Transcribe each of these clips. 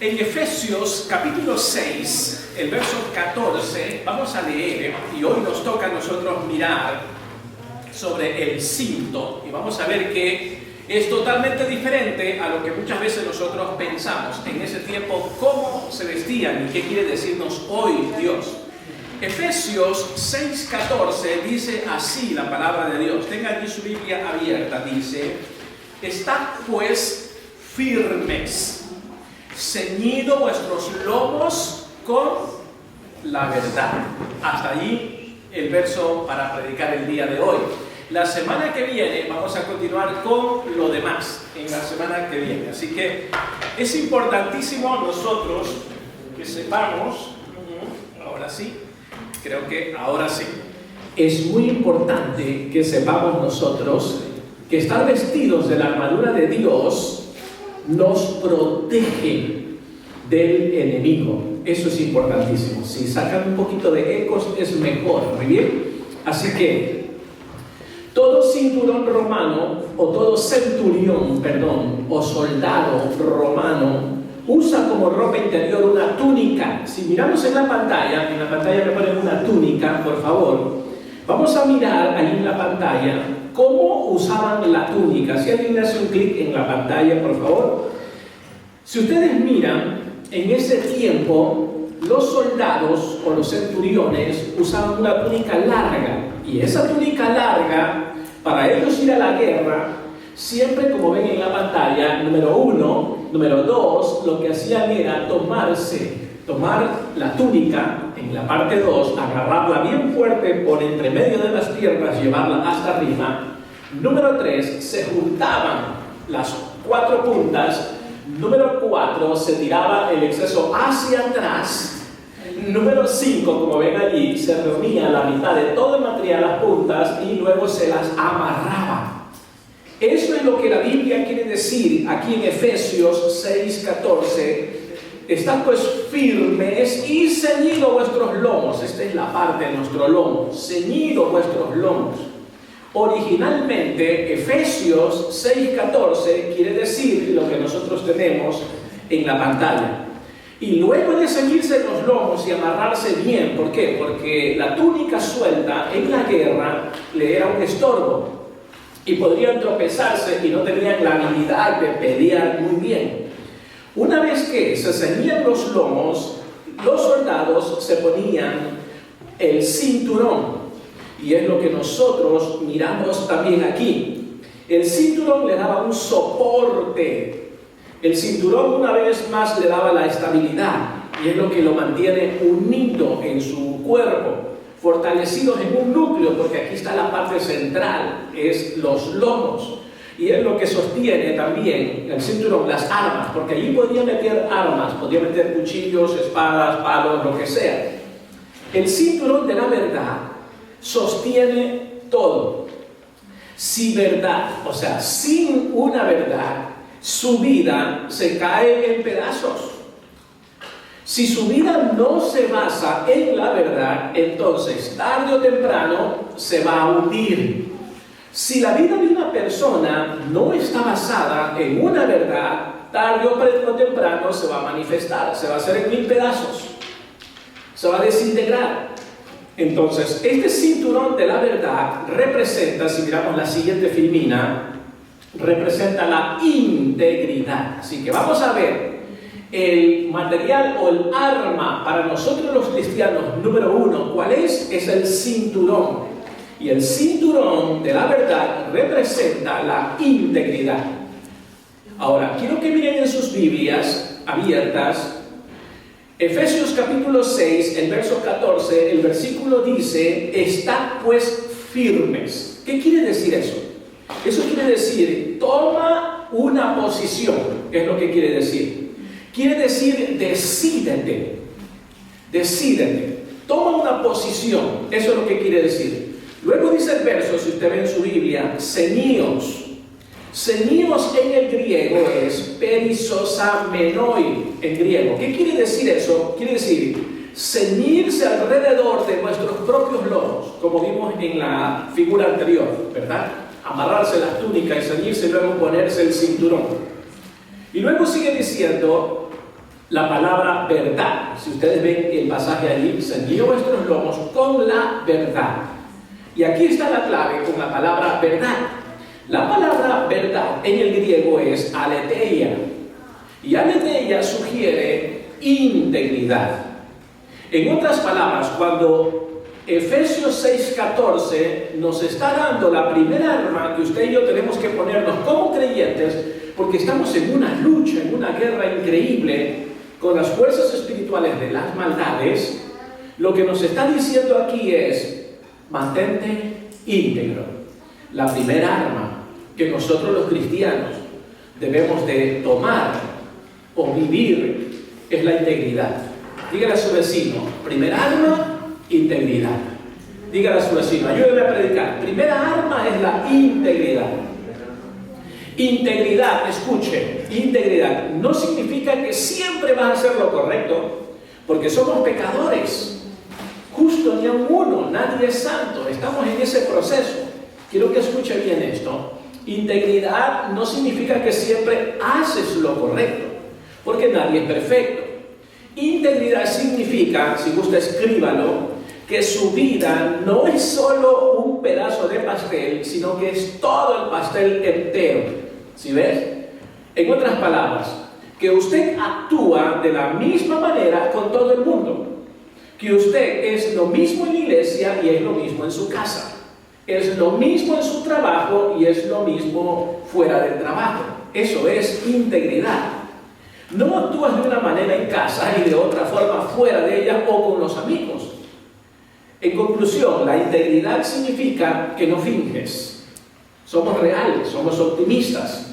En Efesios capítulo 6, el verso 14, vamos a leer, y hoy nos toca a nosotros mirar sobre el cinto, y vamos a ver que es totalmente diferente a lo que muchas veces nosotros pensamos en ese tiempo, cómo se vestían y qué quiere decirnos hoy Dios. Efesios 6:14 dice así la palabra de Dios. Tenga aquí su Biblia abierta, dice: estad pues firmes, ceñido vuestros lomos con la verdad. Hasta allí el verso para predicar el día de hoy. La semana que viene vamos a continuar con lo demás, en la semana que viene. Así que es importantísimo nosotros que sepamos, ahora sí, creo que ahora sí, es muy importante que sepamos nosotros que estar vestidos de la armadura de Dios nos protege del enemigo. Eso es importantísimo. Si sacan un poquito de ecos es mejor, ¿muy bien? Así que todo cinturón romano o todo centurión, o soldado romano usa como ropa interior una túnica. Si miramos en la pantalla me ponen una túnica, por favor. Vamos a mirar ahí en la pantalla cómo usaban la túnica. Si alguien hace un clic en la pantalla, por favor. Si ustedes miran, en ese tiempo los soldados o los centuriones usaban una túnica larga. Y esa túnica larga, para ellos ir a la guerra, siempre, como ven en la pantalla, número 1, número 2, lo que hacían era tomar la túnica en la parte 2, agarrarla bien fuerte por entre medio de las piernas, llevarla hasta arriba. Número 3, se juntaban las 4 puntas. Número 4, se tiraba el exceso hacia atrás. Número 5, como ven allí, se reunía la mitad de todo el material, las puntas, y luego se las amarraba. Eso es lo que la Biblia quiere decir aquí en Efesios 6:14. Estad pues firmes y ceñido vuestros lomos. Esta es la parte de nuestro lomo. Ceñido vuestros lomos. Originalmente, Efesios 6:14 quiere decir lo que nosotros tenemos en la pantalla. Y luego de ceñirse los lomos y amarrarse bien, ¿por qué? Porque la túnica suelta en la guerra le era un estorbo. Y podrían tropezarse y no tenían la habilidad de pelear muy bien. Una vez que se ceñían los lomos, los soldados se ponían el cinturón. Y es lo que nosotros miramos también aquí. El cinturón le daba un soporte. El cinturón una vez más le daba la estabilidad. Y es lo que lo mantiene unido en su cuerpo, fortalecidos en un núcleo, porque aquí está la parte central, es los lomos. Y es lo que sostiene también el cinturón, las armas, porque allí podía meter armas, podía meter cuchillos, espadas, palos, lo que sea. El cinturón de la verdad sostiene todo. Sin verdad, o sea, sin una verdad, su vida se cae en pedazos. Si su vida no se basa en la verdad, entonces tarde o temprano se va a hundir. Si la vida de una persona no está basada en una verdad, tarde o temprano se va a manifestar, se va a hacer en 1000 pedazos, se va a desintegrar. Entonces, este cinturón de la verdad representa, si miramos la siguiente filmina, representa la integridad. Así que vamos a ver el material o el arma para nosotros los cristianos, número 1, ¿cuál es? Es el cinturón. Y el cinturón de la verdad representa la integridad. Ahora, quiero que miren en sus Biblias abiertas Efesios capítulo 6, el verso 14, el versículo dice: estad pues firmes. ¿Qué quiere decir eso? Eso quiere decir, toma una posición, es lo que quiere decir. Quiere decir, decídete, toma una posición, eso es lo que quiere decir. Luego dice el verso, si usted ve en su Biblia, ceñíos. Ceñíos en el griego es perisosamenoi en griego. ¿Qué quiere decir eso? Quiere decir ceñirse alrededor de nuestros propios lomos, como vimos en la figura anterior, ¿verdad? Amarrarse las túnicas y ceñirse y luego ponerse el cinturón. Y luego sigue diciendo, la palabra verdad. Si ustedes ven el pasaje allí, ceñid vuestros lomos con la verdad. Y aquí está la clave con la palabra verdad. La palabra verdad en el griego es aletheia. Y aletheia sugiere integridad. En otras palabras, cuando Efesios 6:14 nos está dando la primera arma que usted y yo tenemos que ponernos como creyentes, porque estamos en una lucha, en una guerra increíble con las fuerzas espirituales de las maldades, lo que nos está diciendo aquí es: mantente íntegro. La primera arma que nosotros los cristianos debemos de tomar o vivir es la integridad. Dígale a su vecino: primera arma, integridad. Dígale a su vecino, ayúdeme a predicar. Primera arma es la integridad. Integridad, escuche, integridad no significa que siempre vas a hacer lo correcto, porque somos pecadores. Justo ni a uno, nadie es santo, estamos en ese proceso. Quiero que escuche bien esto. Integridad no significa que siempre haces lo correcto, porque nadie es perfecto. Integridad significa, si gusta escríbalo, que su vida no es solo un pedazo de pastel, sino que es todo el pastel entero. ¿Sí ves? En otras palabras, que usted actúa de la misma manera con todo el mundo. Que usted es lo mismo en la iglesia y es lo mismo en su casa. Es lo mismo en su trabajo y es lo mismo fuera del trabajo. Eso es integridad. No actúas de una manera en casa y de otra forma fuera de ella o con los amigos. En conclusión, la integridad significa que no finges. Somos reales, somos optimistas.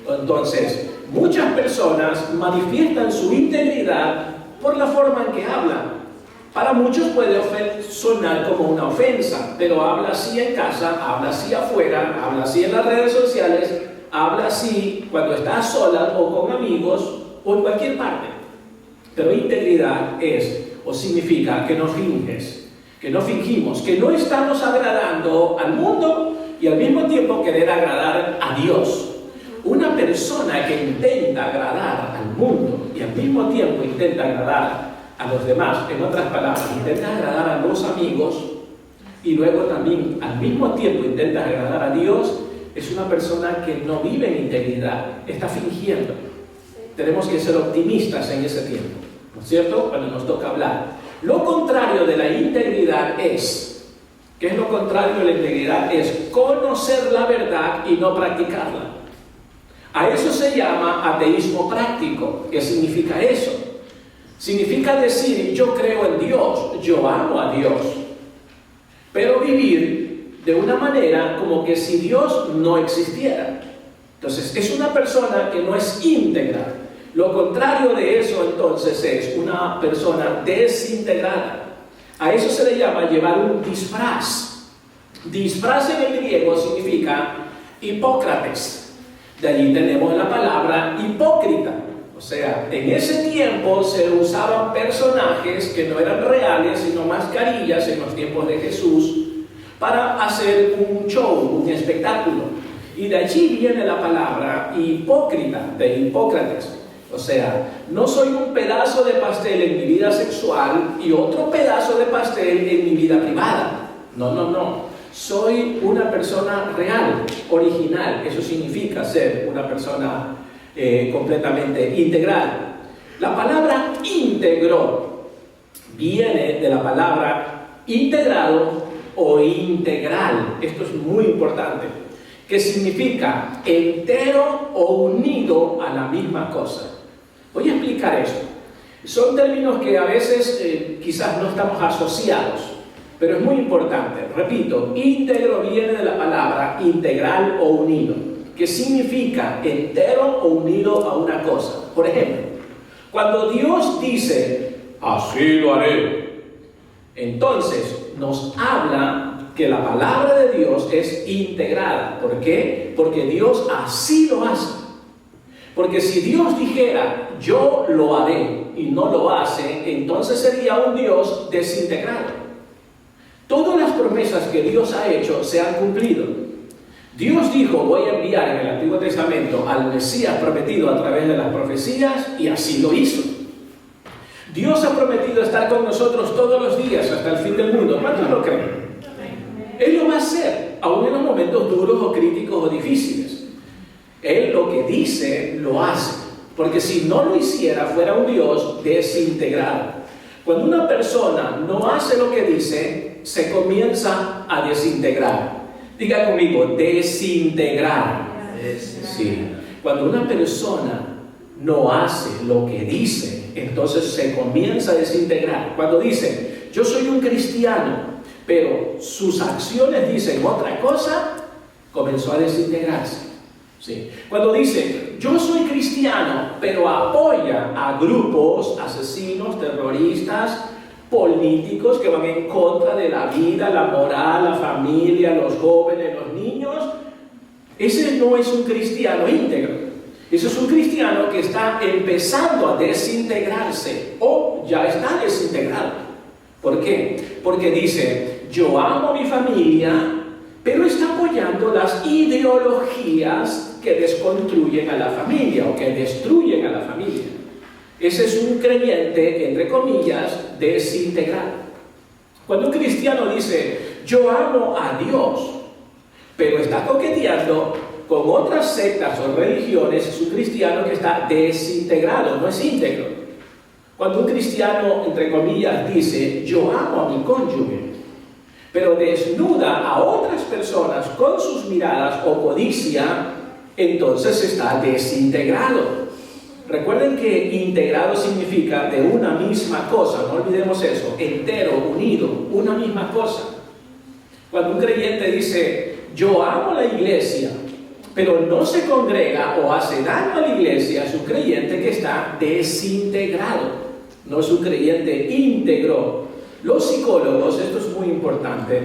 Entonces, muchas personas manifiestan su integridad por la forma en que hablan. Para muchos puede sonar como una ofensa, pero habla así en casa, habla así afuera, habla así en las redes sociales, habla así cuando está sola o con amigos o en cualquier parte. Pero integridad es o significa que no finges, que no fingimos, que no estamos agradando al mundo y al mismo tiempo querer agradar a Dios. Una persona que intenta agradar al mundo y al mismo tiempo intenta agradar a los demás, en otras palabras, intenta agradar a los amigos y luego también al mismo tiempo intenta agradar a Dios, es una persona que no vive en integridad, está fingiendo. Tenemos que ser optimistas en ese tiempo, ¿no es cierto? Cuando nos toca hablar. Lo contrario de la integridad es, ¿qué es lo contrario de la integridad? Es conocer la verdad y no practicarla. A eso se llama ateísmo práctico. ¿Qué significa eso? Significa decir, yo creo en Dios, yo amo a Dios, pero vivir de una manera como que si Dios no existiera. Entonces, es una persona que no es íntegra. Lo contrario de eso, entonces, es una persona desintegrada. A eso se le llama llevar un disfraz. Disfraz en el griego significa hipócrates. De allí tenemos la palabra hipócrita. O sea, en ese tiempo se usaban personajes que no eran reales, sino mascarillas en los tiempos de Jesús, para hacer un show, un espectáculo. Y de allí viene la palabra hipócrita, de Hipócrates. O sea, no soy un pedazo de pastel en mi vida sexual y otro pedazo de pastel en mi vida privada. No, no, no. Soy una persona real, original. Eso significa ser una persona completamente integral. La palabra íntegro viene de la palabra integrado o integral. Esto es muy importante, que significa entero o unido a la misma cosa. Voy a explicar esto. Son términos que a veces quizás no estamos asociados, pero es muy importante. Repito, íntegro viene de la palabra integral o unido, que significa entero o unido a una cosa. Por ejemplo, cuando Dios dice, así lo haré, entonces nos habla que la palabra de Dios es integrada. ¿Por qué? Porque Dios así lo hace. Porque si Dios dijera, yo lo haré, y no lo hace, entonces sería un Dios desintegrado. Todas las promesas que Dios ha hecho se han cumplido. Dios dijo, voy a enviar en el Antiguo Testamento al Mesías prometido a través de las profecías, y así lo hizo. Dios ha prometido estar con nosotros todos los días hasta el fin del mundo. ¿Cuántos lo creen? Él lo va a hacer, aún en los momentos duros o críticos o difíciles. Él lo que dice, lo hace. Porque si no lo hiciera, fuera un Dios desintegrado. Cuando una persona no hace lo que dice, se comienza a desintegrar. Diga conmigo, desintegrar. Sí. Cuando una persona no hace lo que dice, entonces se comienza a desintegrar. Cuando dice, yo soy un cristiano, pero sus acciones dicen otra cosa, comenzó a desintegrarse. ¿Sí? Cuando dice, yo soy cristiano, pero apoya a grupos, asesinos, terroristas, políticos que van en contra de la vida, la moral, la familia, los jóvenes, los niños, ese no es un cristiano íntegro. Ese es un cristiano que está empezando a desintegrarse o ya está desintegrado. ¿Por qué? Porque dice, yo amo a mi familia, pero está apoyando las ideologías que desconstruyen a la familia o que destruyen a la familia. Ese es un creyente, entre comillas, desintegrado. Cuando un cristiano dice, yo amo a Dios, pero está coqueteando con otras sectas o religiones, es un cristiano que está desintegrado, no es íntegro. Cuando un cristiano, entre comillas, dice, yo amo a mi cónyuge, pero desnuda a otras personas con sus miradas o codicia, entonces está desintegrado. Recuerden que integrado significa de una misma cosa, no olvidemos eso, entero, unido, una misma cosa. Cuando un creyente dice, yo amo la iglesia, pero no se congrega o hace daño a la iglesia, es un creyente que está desintegrado, no es un creyente íntegro. Los psicólogos, esto es muy importante,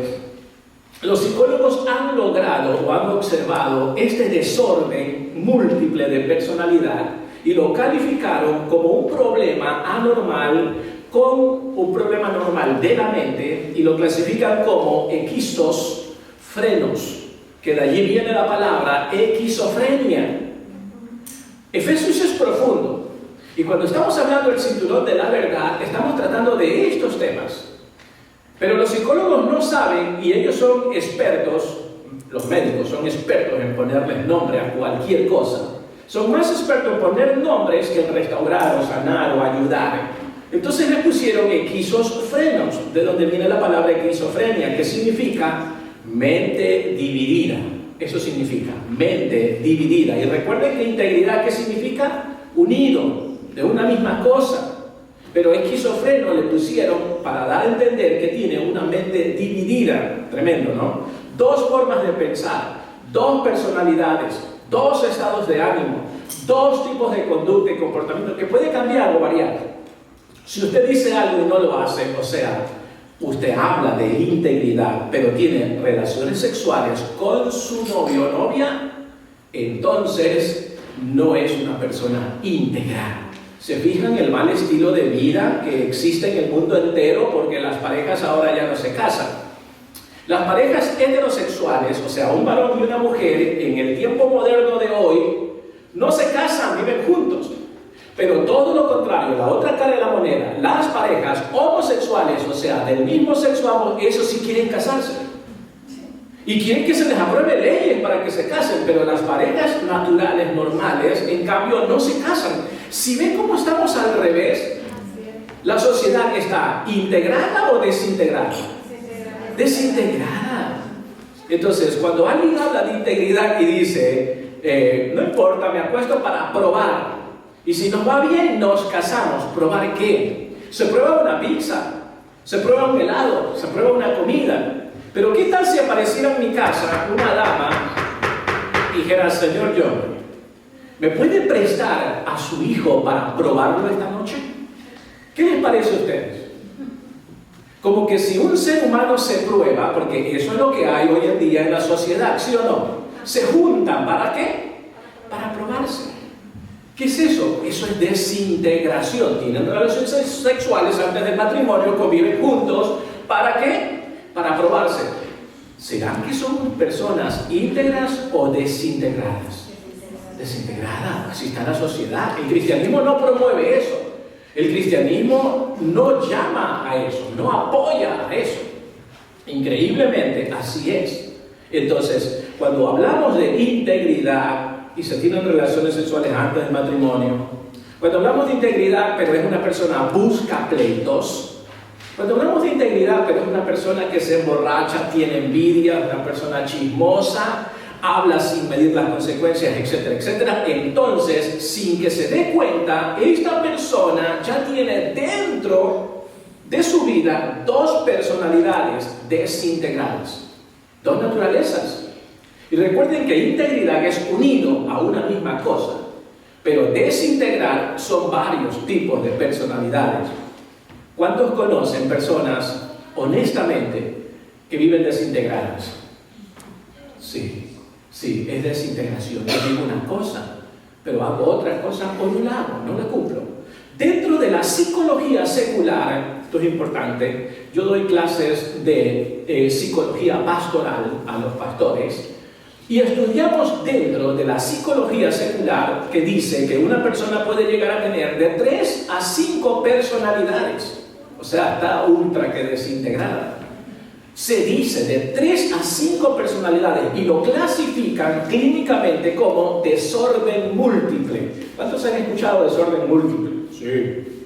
los psicólogos han logrado o han observado este desorden múltiple de personalidad y lo calificaron como un problema anormal con un problema normal de la mente y lo clasifican como esquizofrenos, que de allí viene la palabra esquizofrenia. Efesios es profundo y cuando estamos hablando del cinturón de la verdad estamos tratando de estos temas, pero los psicólogos no saben y ellos son expertos, los médicos son expertos en ponerles nombre a cualquier cosa, son más expertos en poner nombres que en restaurar o sanar o ayudar. Entonces le pusieron esquizofrenos, de donde viene la palabra esquizofrenia, que significa mente dividida. Eso significa mente dividida. Y recuerden que integridad, ¿qué significa? Unido, de una misma cosa. Pero esquizofreno le pusieron para dar a entender que tiene una mente dividida. Tremendo, ¿no? Dos formas de pensar, dos personalidades, dos estados de ánimo, dos tipos de conducta y comportamiento que puede cambiar o variar. Si usted dice algo y no lo hace, o sea, usted habla de integridad, pero tiene relaciones sexuales con su novio o novia, entonces no es una persona íntegra. ¿Se fijan el mal estilo de vida que existe en el mundo entero? Porque las parejas ahora ya no se casan. Las parejas heterosexuales, o sea, un varón y una mujer, en el tiempo moderno de hoy, no se casan, viven juntos. Pero todo lo contrario, la otra cara de la moneda, las parejas homosexuales, o sea, del mismo sexo, esos sí quieren casarse. Y quieren que se les apruebe leyes para que se casen, pero las parejas naturales, normales, en cambio, no se casan. Si ven cómo estamos al revés, la sociedad está integrada o desintegrada. Desintegrada. Entonces, cuando alguien habla de integridad y dice, no importa, me acuesto para probar. Y si nos va bien, nos casamos. ¿Probar qué? Se prueba una pizza, se prueba un helado, se prueba una comida. Pero ¿qué tal si apareciera en mi casa una dama y dijera, señor John, ¿me puede prestar a su hijo para probarlo esta noche? ¿Qué les parece a ustedes? Como que si un ser humano se prueba, porque eso es lo que hay hoy en día en la sociedad, ¿sí o no? Se juntan, ¿para qué? Para probarse. ¿Qué es eso? Eso es desintegración. Tienen relaciones sexuales antes del matrimonio, conviven juntos. ¿Para qué? Para probarse. ¿Serán que son personas íntegras o desintegradas? Desintegrada. Así está la sociedad. El cristianismo no promueve eso. El cristianismo no llama a eso, no apoya a eso. Increíblemente, así es. Entonces, cuando hablamos de integridad y se tienen relaciones sexuales antes del matrimonio, cuando hablamos de integridad, pero es una persona busca pleitos, cuando hablamos de integridad, pero es una persona que se emborracha, tiene envidia, una persona chismosa, habla sin medir las consecuencias, etcétera, etcétera, entonces, sin que se dé cuenta, esta persona ya tiene dentro de su vida dos personalidades desintegradas, dos naturalezas. Y recuerden que integridad es unido a una misma cosa, pero desintegrar son varios tipos de personalidades. ¿Cuántos conocen personas, honestamente, que viven desintegradas? Sí, es desintegración. Yo digo una cosa, pero hago otra cosa o no la hago, no la cumplo. Dentro de la psicología secular, esto es importante, yo doy clases de psicología pastoral a los pastores y estudiamos dentro de la psicología secular que dice que una persona puede llegar a tener de 3 a 5 personalidades, o sea, está ultra que desintegrada. Se dice de 3 a 5 personalidades y lo clasifican clínicamente como desorden múltiple. ¿Cuántos han escuchado desorden múltiple?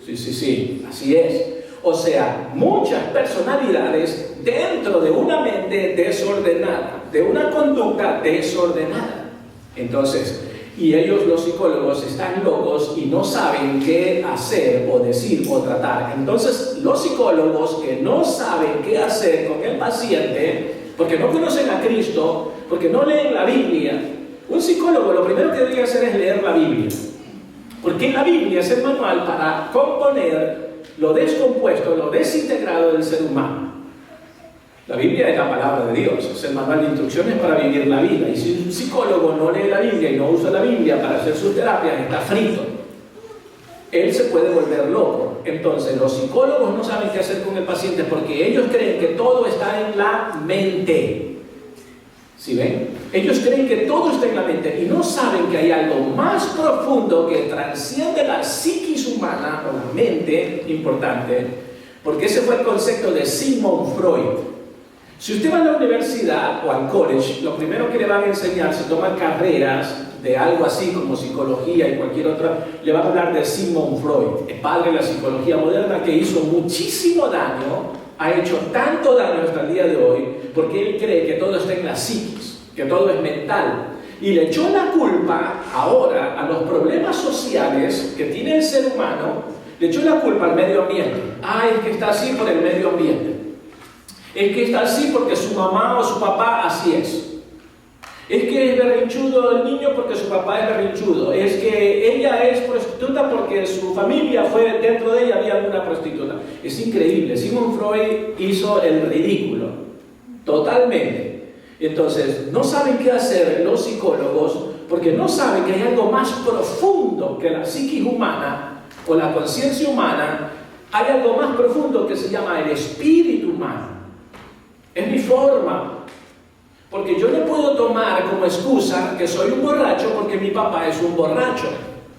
Sí, así es. O sea, muchas personalidades dentro de una mente desordenada, de una conducta desordenada. Entonces, y ellos, los psicólogos, están locos y no saben qué hacer o decir o tratar. Entonces, los psicólogos que no saben qué hacer con el paciente, porque no conocen a Cristo, porque no leen la Biblia, un psicólogo lo primero que debería hacer es leer la Biblia. Porque la Biblia es el manual para componer lo descompuesto, lo desintegrado del ser humano. La Biblia es la palabra de Dios, es el manual de instrucciones para vivir la vida. Y si un psicólogo no lee la Biblia y no usa la Biblia para hacer sus terapias, está frito. Él se puede volver loco. Entonces, los psicólogos no saben qué hacer con el paciente porque ellos creen que todo está en la mente. ¿Sí ven? Ellos creen que todo está en la mente y no saben que hay algo más profundo que trasciende la psiquis humana o la mente, importante, porque ese fue el concepto de Sigmund Freud. Si usted va a la universidad o al college, lo primero que le van a enseñar, si toma carreras de algo así como psicología y cualquier otra, le van a hablar de Sigmund Freud, el padre de la psicología moderna que hizo muchísimo daño, ha hecho tanto daño hasta el día de hoy, porque él cree que todo está en la psiquis, que todo es mental. Y le echó la culpa ahora a los problemas sociales que tiene el ser humano, le echó la culpa al medio ambiente. Es que está así por el medio ambiente. Es que está así porque su mamá o su papá así es. Es que es berrinchudo el niño porque su papá es berrinchudo. Es que ella es prostituta porque su familia fue, dentro de ella había alguna prostituta. Es increíble. Sigmund Freud hizo el ridículo. Totalmente. Entonces, no saben qué hacer los psicólogos porque no saben que hay algo más profundo que la psiquis humana o la conciencia humana. Hay algo más profundo que se llama el espíritu humano. Es mi forma, porque yo no puedo tomar como excusa que soy un borracho porque mi papá es un borracho.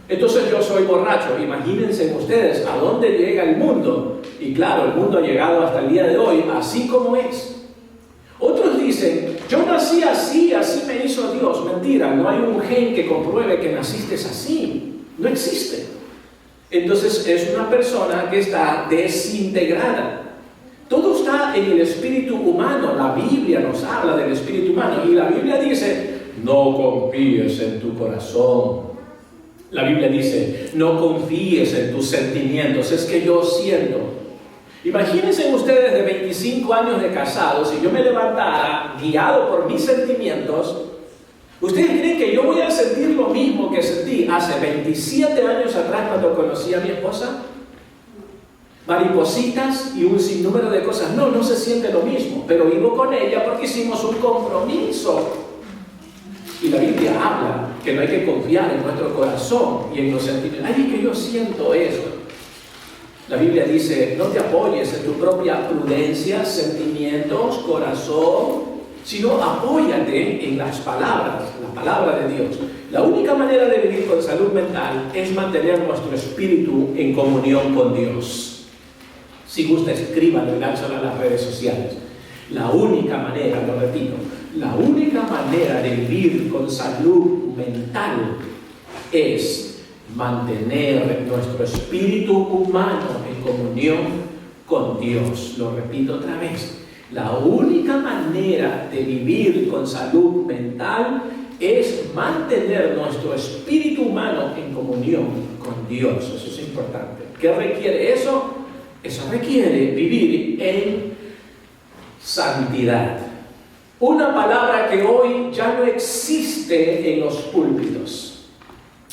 Entonces yo soy borracho. Imagínense ustedes a dónde llega el mundo. Y claro, el mundo ha llegado hasta el día de hoy así como es. Otros dicen, yo nací así, así me hizo Dios. Mentira, no hay un gen que compruebe que naciste así. No existe. Entonces es una persona que está desintegrada. Todo está en el espíritu humano. La Biblia nos habla del espíritu humano. Y la Biblia dice, no confíes en tu corazón. La Biblia dice, no confíes en tus sentimientos. Es que yo siento. Imagínense ustedes de 25 años de casados, si yo me levantara guiado por mis sentimientos, ¿ustedes creen que yo voy a sentir lo mismo que sentí hace 27 años atrás cuando conocí a mi esposa? Maripositas y un sinnúmero de cosas. No se siente lo mismo, pero vivo con ella porque hicimos un compromiso. Y la Biblia habla que no hay que confiar en nuestro corazón y en los sentimientos. Es que yo siento eso. La Biblia dice, no te apoyes en tu propia prudencia, sentimientos, corazón, sino apóyate en las palabras, la palabra de Dios. La única manera de vivir con salud mental es mantener nuestro espíritu en comunión con Dios. Si gusta, escríbalo y lánzalo a las redes sociales. La única manera, lo repito, la única manera de vivir con salud mental es mantener nuestro espíritu humano en comunión con Dios. Lo repito otra vez. La única manera de vivir con salud mental es mantener nuestro espíritu humano en comunión con Dios. Eso es importante. ¿Qué requiere eso? Eso requiere vivir en santidad. Una palabra que hoy ya no existe en los púlpitos.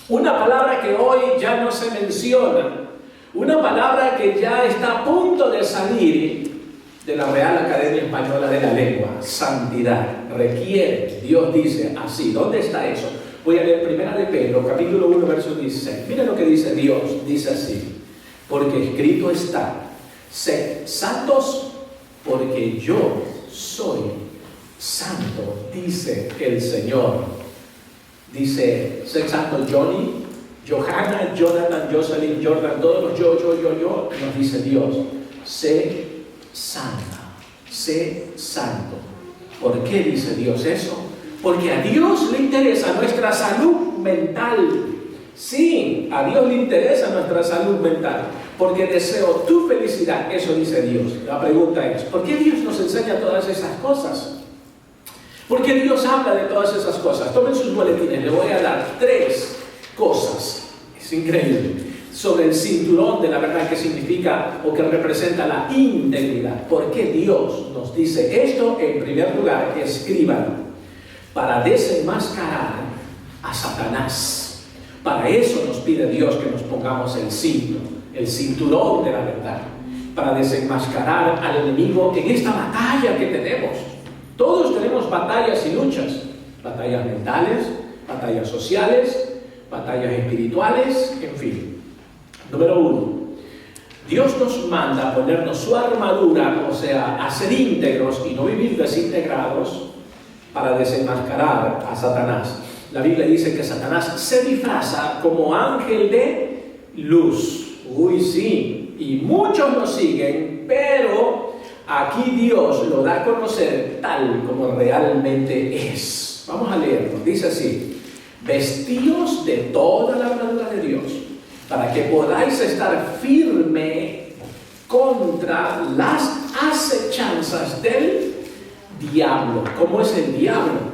Una palabra que hoy ya no se menciona. Una palabra que ya está a punto de salir de la Real Academia Española de la Lengua. Santidad. Requiere. Dios dice así. ¿Dónde está eso? Voy a leer 1 de Pedro, capítulo 1, verso 16. Mira lo que dice Dios. Dice así. Porque escrito está: sed santos porque yo soy santo, dice el Señor. Dice, sed santo Johnny, Johanna, Jonathan, Jocelyn, Jordan, todos los yo, nos dice Dios, sé santa, sé santo. ¿Por qué dice Dios eso? Porque a Dios le interesa nuestra salud mental. Sí, a Dios le interesa nuestra salud mental, porque deseo tu felicidad, eso dice Dios. La pregunta es, ¿por qué Dios nos enseña todas esas cosas? ¿Por qué Dios habla de todas esas cosas? Tomen sus boletines, le voy a dar 3 cosas, es increíble, sobre el cinturón de la verdad, que significa o que representa la integridad. ¿Por qué Dios nos dice esto? En primer lugar, escríbanlo, para desenmascarar a Satanás. Para eso nos pide Dios que nos pongamos el cinturón de la verdad, para desenmascarar al enemigo en esta batalla que tenemos. Todos tenemos batallas y luchas, batallas mentales, batallas sociales, batallas espirituales, en fin. Número 1, Dios nos manda a ponernos su armadura, o sea, a ser íntegros y no vivir desintegrados, para desenmascarar a Satanás. La Biblia dice que Satanás se disfraza como ángel de luz. Uy, sí, y muchos lo siguen, pero aquí Dios lo da a conocer tal como realmente es. Vamos a leerlo. Dice así: vestíos de toda la armadura de Dios, para que podáis estar firme contra las acechanzas del diablo. ¿Cómo es el diablo?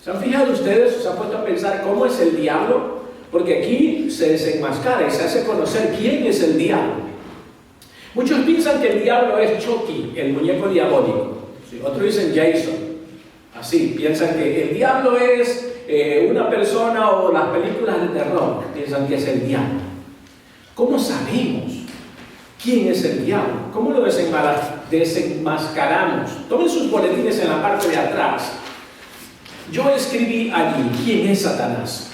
¿Se han fijado ustedes? ¿Se han puesto a pensar cómo es el diablo? Porque aquí se desenmascara y se hace conocer quién es el diablo. Muchos piensan que el diablo es Chucky, el muñeco diabólico. ¿Sí? Otros dicen Jason. Así, piensan que el diablo es una persona, o las películas de terror piensan que es el diablo. ¿Cómo sabemos quién es el diablo? ¿Cómo lo desenmascaramos? Tomen sus boletines en la parte de atrás. Yo escribí allí quién es Satanás.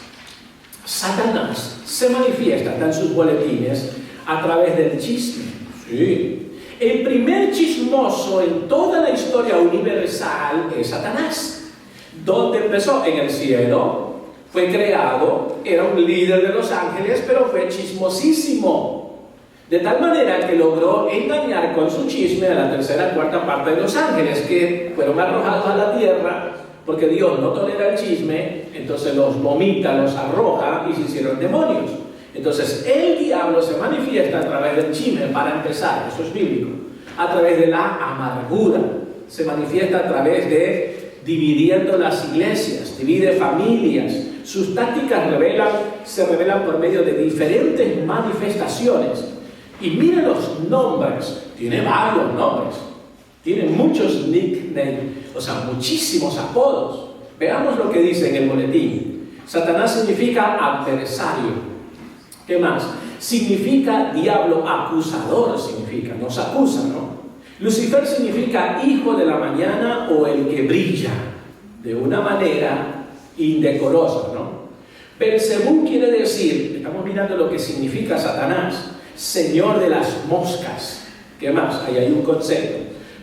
Satanás se manifiesta en sus boletines a través del chisme. Sí. El primer chismoso en toda la historia universal es Satanás. ¿Dónde empezó? En el cielo. Fue creado, era un líder de los ángeles, pero fue chismosísimo. De tal manera que logró engañar con su chisme a la tercera, cuarta parte de los ángeles, que fueron arrojados a la tierra, porque Dios no tolera el chisme, entonces los vomita, los arroja y se hicieron demonios. Entonces el diablo se manifiesta a través del chisme, para empezar, eso es bíblico, a través de la amargura, se manifiesta a través de dividiendo las iglesias, divide familias. Sus tácticas se revelan por medio de diferentes manifestaciones. Y miren los nombres, tiene varios nombres, tiene muchos nicknames, o sea, muchísimos apodos. Veamos lo que dice en el boletín. Satanás significa adversario. ¿Qué más? Significa diablo, acusador significa, nos acusa, ¿no? Lucifer significa hijo de la mañana o el que brilla de una manera indecorosa, ¿no? Belcebú quiere decir, estamos mirando lo que significa Satanás, señor de las moscas. ¿Qué más? Ahí hay un concepto.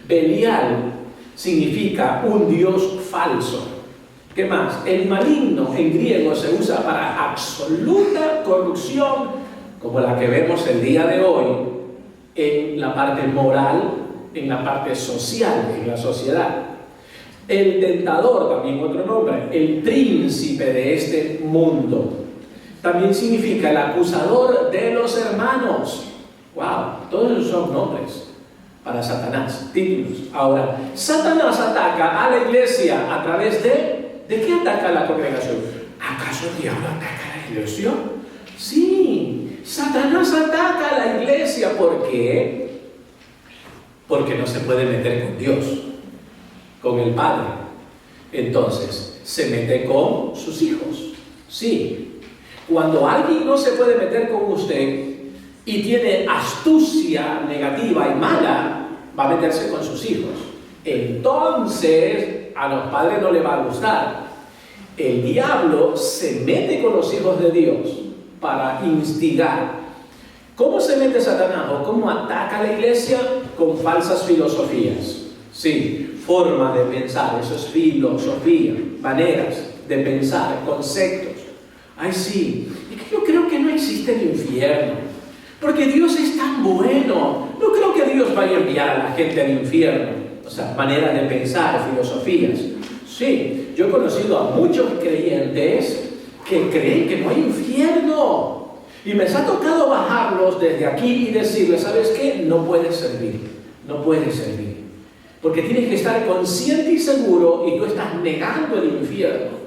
Belial significa un dios falso. ¿Qué más? El maligno en griego se usa para absoluta corrupción, como la que vemos el día de hoy, en la parte moral, en la parte social, en la sociedad. El tentador, también otro nombre, el príncipe de este mundo. También significa el acusador de los hermanos. ¡Wow! Todos esos son nombres para Satanás, títulos. Ahora, Satanás ataca a la iglesia a través de... ¿De qué ataca a la congregación? ¿Acaso el diablo ataca a la iglesia? Sí, Satanás ataca a la iglesia. ¿Por qué? Porque no se puede meter con Dios, con el Padre. Entonces, se mete con sus hijos. Sí, cuando alguien no se puede meter con usted y tiene astucia negativa y mala, va a meterse con sus hijos. Entonces, a los padres no les va a gustar. El diablo se mete con los hijos de Dios para instigar. ¿Cómo se mete Satanás o cómo ataca a la iglesia? Con falsas filosofías. Sí, forma de pensar, eso es filosofía, maneras de pensar, conceptos. Ay, sí, es que yo creo que no existe el infierno, porque Dios es tan bueno. No creo que Dios vaya a enviar a la gente al infierno. O sea, maneras de pensar, filosofías. Sí, yo he conocido a muchos creyentes que creen que no hay infierno. Y me ha tocado bajarlos desde aquí y decirles, ¿sabes qué? No puedes servir. No puedes servir. Porque tienes que estar consciente y seguro y tú estás negando el infierno.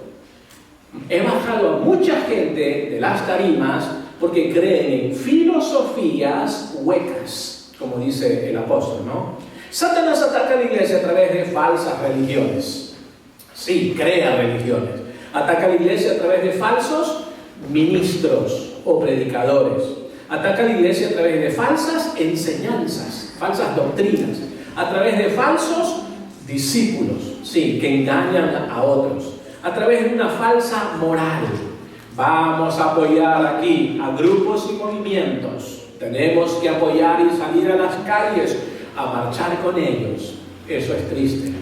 He bajado a mucha gente de las tarimas porque creen en filosofías huecas, como dice el apóstol, ¿no? Satanás ataca a la iglesia a través de falsas religiones. Sí, crea religiones. Ataca a la iglesia a través de falsos ministros o predicadores. Ataca a la iglesia a través de falsas enseñanzas, falsas doctrinas, a través de falsos discípulos, sí, que engañan a otros, a través de una falsa moral. Vamos a apoyar aquí a grupos y movimientos. Tenemos que apoyar y salir a las calles a marchar con ellos. Eso es triste.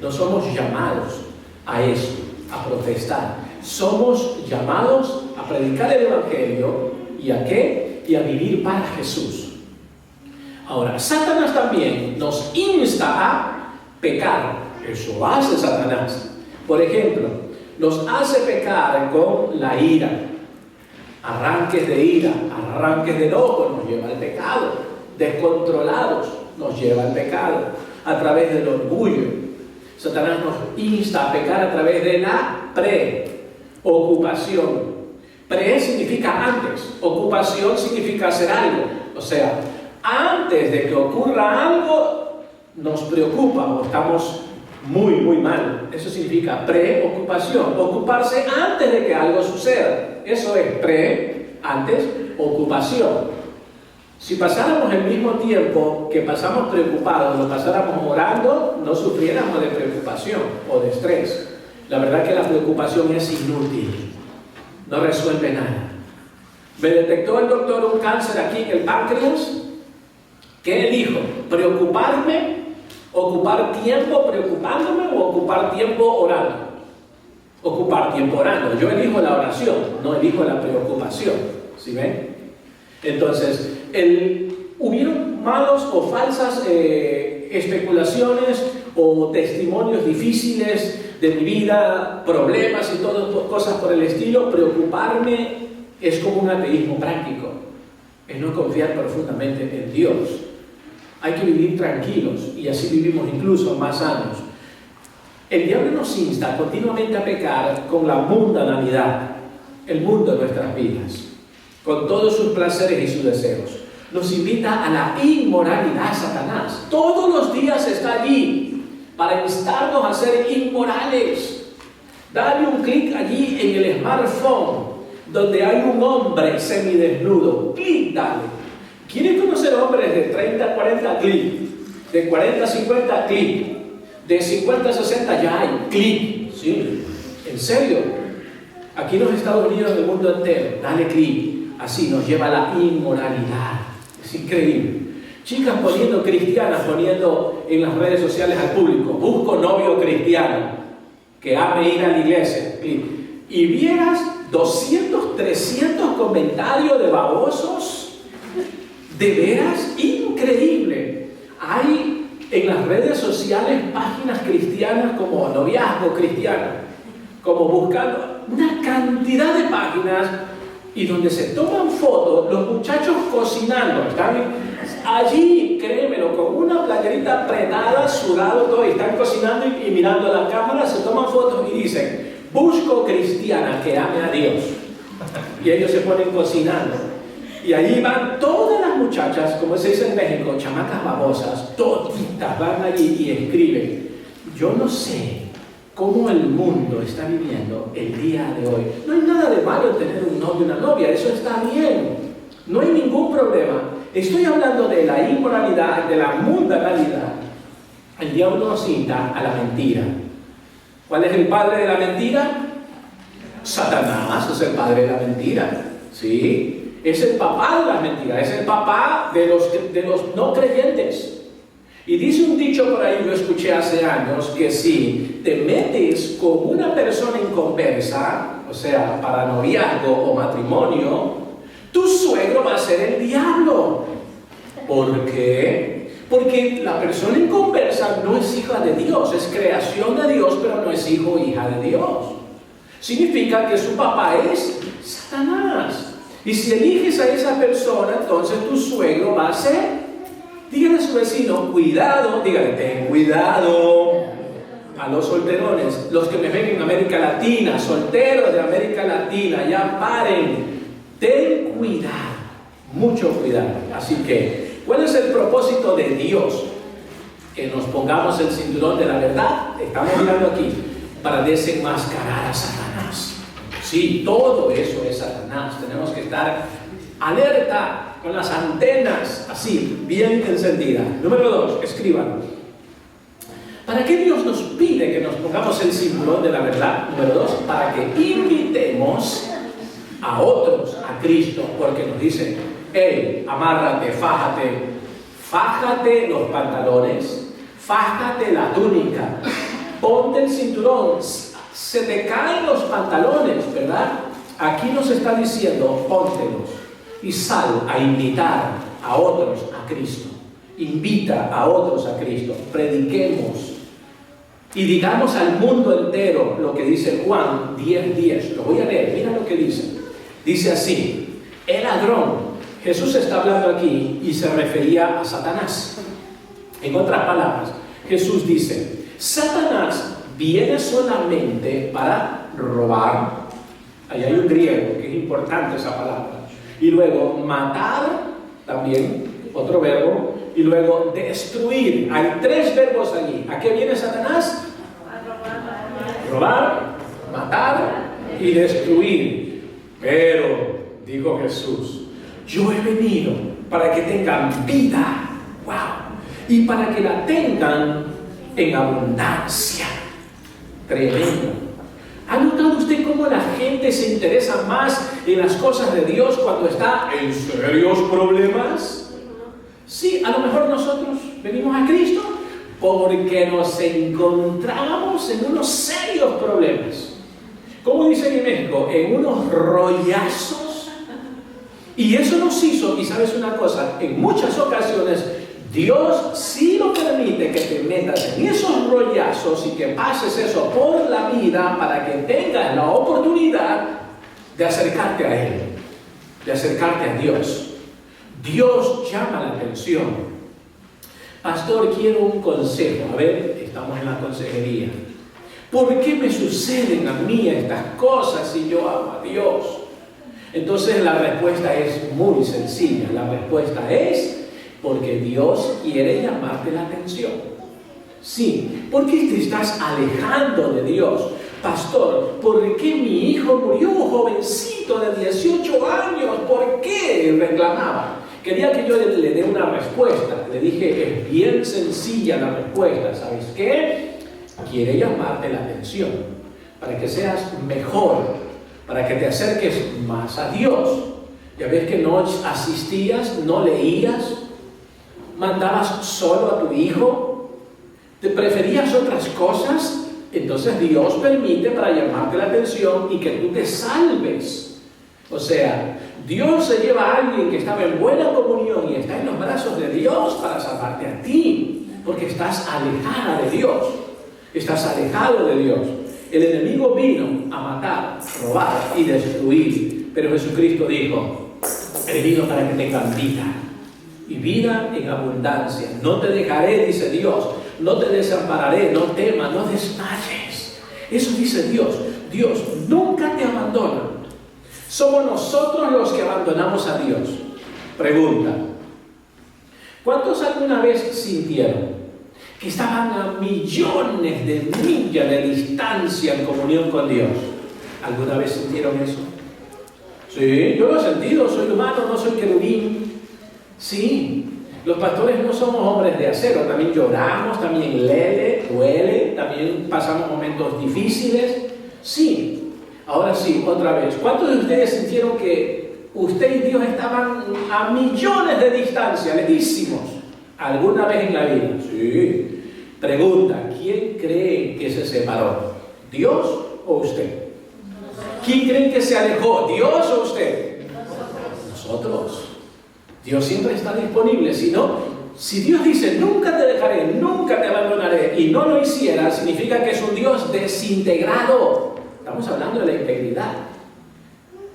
No somos llamados a eso, a protestar. Somos llamados a predicar el Evangelio. ¿Y a qué? Y a vivir para Jesús. Ahora, Satanás también nos insta a pecar. Eso hace Satanás. Por ejemplo, nos hace pecar con la ira. Arranques de ira, arranques de enojo nos lleva al pecado. Descontrolados nos lleva al pecado. A través del orgullo. Satanás nos insta a pecar a través de la preocupación. Pre significa antes. Ocupación significa hacer algo. O sea, antes de que ocurra algo, nos preocupa o estamos muy mal. Eso significa preocupación. Ocuparse antes de que algo suceda. Eso es antes, ocupación. Si pasáramos el mismo tiempo que pasamos preocupados, lo pasáramos orando, no sufriéramos de preocupación o de estrés. La verdad que la preocupación es inútil. No resuelve nada. Me detectó el doctor un cáncer aquí en el páncreas. ¿Qué elijo? ¿Preocuparme? ¿Ocupar tiempo preocupándome o ocupar tiempo orando? Ocupar tiempo orando. Yo elijo la oración, no elijo la preocupación. ¿Sí ven? Entonces, hubieron malos o falsas especulaciones o testimonios difíciles de mi vida, problemas y todas cosas por el estilo. Preocuparme es como un ateísmo práctico, es no confiar profundamente en Dios. Hay que vivir tranquilos y así vivimos incluso más sanos. El diablo nos insta continuamente a pecar con la mundanalidad, el mundo de nuestras vidas, con todos sus placeres y sus deseos. Nos invita a la inmoralidad, Satanás. Todos los días está allí para instarnos a ser inmorales. Dale un clic allí en el smartphone donde hay un hombre semidesnudo. Clic, dale. ¿Quieren conocer hombres de 30 a 40? Clic. De 40 a 50, clic. De 50 a 60 ya hay. Clic. ¿Sí? ¿En serio? Aquí en los Estados Unidos, en el mundo entero. Dale clic. Así nos lleva a la inmoralidad. Es increíble. Chicas cristianas poniendo en las redes sociales al público: busco novio cristiano. que ame ir a la iglesia. Y vieras 200, 300 comentarios de babosos, de veras increíble. Hay en las redes sociales páginas cristianas como Noviazgo Cristiano, como buscando una cantidad de páginas y donde se toman fotos, los muchachos cocinando, ¿están allí, créemelo, con una playerita apretada, sudado todo, y están cocinando y mirando a la cámara, se toman fotos y dicen, busco cristiana que ame a Dios. Y ellos se ponen cocinando. Y allí van todas las muchachas, como se dice en México, chamacas babosas, toditas van allí y escriben. Yo no sé cómo el mundo está viviendo el día de hoy. No hay nada de malo en tener un novio y una novia, eso está bien. No hay ningún problema. Estoy hablando de la inmoralidad, de la mundanalidad. El diablo nos cita a la mentira. ¿Cuál es el padre de la mentira? Satanás es el padre de la mentira. ¿Sí? Es el papá de las mentiras, es el papá de los no creyentes. Y dice un dicho por ahí, lo escuché hace años, que si te metes con una persona inconversa, o sea, para noviazgo o matrimonio, tu suegro va a ser el diablo. ¿Por qué? Porque la persona inconversa no es hija de Dios, es creación de Dios, pero no es hijo o hija de Dios. Significa que su papá es Satanás. Y si eliges a esa persona, entonces tu suegro va a ser. Dígale a su vecino, cuidado, dígale, ten cuidado. A los solterones, los que me ven en América Latina, solteros de América Latina, ya paren. Ten cuidado, mucho cuidado. Así que, ¿cuál es el propósito de Dios? Que nos pongamos el cinturón de la verdad, estamos hablando aquí, para desenmascarar a Satanás. Sí, todo eso es Satanás. Tenemos que estar alerta, con las antenas así, bien encendidas. Número 2, escriban. ¿Para qué Dios nos pide que nos pongamos el cinturón de la verdad? Número 2, para que invitemos a otros a Cristo, porque nos dicen, hey, amárrate, fájate los pantalones, fájate la túnica, ponte el cinturón, se te caen los pantalones, ¿verdad? Aquí nos está diciendo, póntelos y sal a invitar a otros a Cristo. Invita a otros a Cristo, prediquemos y digamos al mundo entero lo que dice Juan 10:10. Lo voy a leer, mira lo que dice. Dice así, el ladrón, Jesús está hablando aquí y se refería a Satanás. En otras palabras, Jesús dice, Satanás viene solamente para robar. Ahí hay un griego que es importante esa palabra. Y luego matar, también otro verbo. Y luego destruir. Hay 3 verbos allí. ¿A qué viene Satanás? Robar, matar y destruir. Pero, dijo Jesús, yo he venido para que tengan vida. ¡Wow! Y para que la tengan en abundancia. Tremendo. ¿Ha notado usted cómo la gente se interesa más en las cosas de Dios cuando está en serios problemas? Sí, a lo mejor nosotros venimos a Cristo porque nos encontramos en unos serios problemas. Como dicen en México, en unos rollazos. Y eso nos hizo, y sabes una cosa, en muchas ocasiones Dios sí lo permite que te metas en esos rollazos y que pases eso por la vida para que tengas la oportunidad de acercarte a Él, de acercarte a Dios. Dios llama la atención. Pastor, quiero un consejo. A ver, estamos en la consejería. ¿Por qué me suceden a mí estas cosas si yo amo a Dios? Entonces la respuesta es muy sencilla. La respuesta es porque Dios quiere llamarte la atención. Sí, ¿por qué te estás alejando de Dios? Pastor, ¿por qué mi hijo murió jovencito de 18 años? ¿Por qué? Reclamaba. Quería que yo le dé una respuesta. Le dije, es bien sencilla la respuesta. ¿Sabes qué? Quiere llamarte la atención para que seas mejor, para que te acerques más a Dios. Ya ves que no asistías, no leías, mandabas solo a tu hijo, te preferías otras cosas. entonces Dios permite para llamarte la atención y que tú te salves. O sea, Dios se lleva a alguien que estaba en buena comunión y está en los brazos de Dios para salvarte a ti, porque estás alejada de Dios, estás alejado de Dios. El enemigo vino a matar, robar y destruir, pero Jesucristo dijo: he venido para que tengan vida, y vida en abundancia. No te dejaré, dice Dios, no te desampararé, no temas, no desmayes. Eso dice Dios. Dios nunca te abandona. Somos nosotros los que abandonamos a Dios. Pregunta: ¿cuántos alguna vez sintieron que estaban a millones de millas de distancia en comunión con Dios? ¿Alguna vez sintieron eso? Sí, yo lo he sentido. Soy humano, no soy querubín. Sí, los pastores no somos hombres de acero. También lloramos, también duele, también pasamos momentos difíciles. Sí. Ahora sí, otra vez. ¿Cuántos de ustedes sintieron que usted y Dios estaban a millones de distancia, lejísimos, alguna vez en la vida? Sí. Pregunta: ¿quién cree que se separó? ¿Dios o usted? ¿Quién cree que se alejó? ¿Dios o usted? Nosotros. Dios siempre está disponible. Si Dios dice: nunca te dejaré, nunca te abandonaré, y no lo hiciera, significa que es un Dios desintegrado. Estamos hablando de la integridad.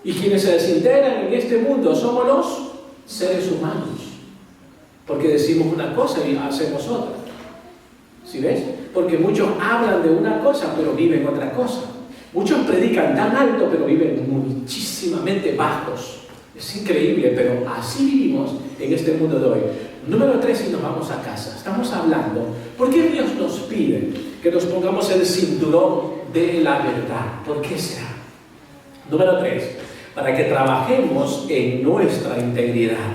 Y quienes se desintegran en este mundo somos los seres humanos, porque decimos una cosa y hacemos otra. ¿Sí ves? Porque muchos hablan de una cosa pero viven otra cosa. Muchos predican tan alto pero viven muchísimamente bajos. Es increíble, pero así vivimos en este mundo de hoy. Número 3, y nos vamos a casa. Estamos hablando, ¿por qué Dios nos pide que nos pongamos el cinturón de la verdad? ¿Por qué será? Número 3, para que trabajemos en nuestra integridad.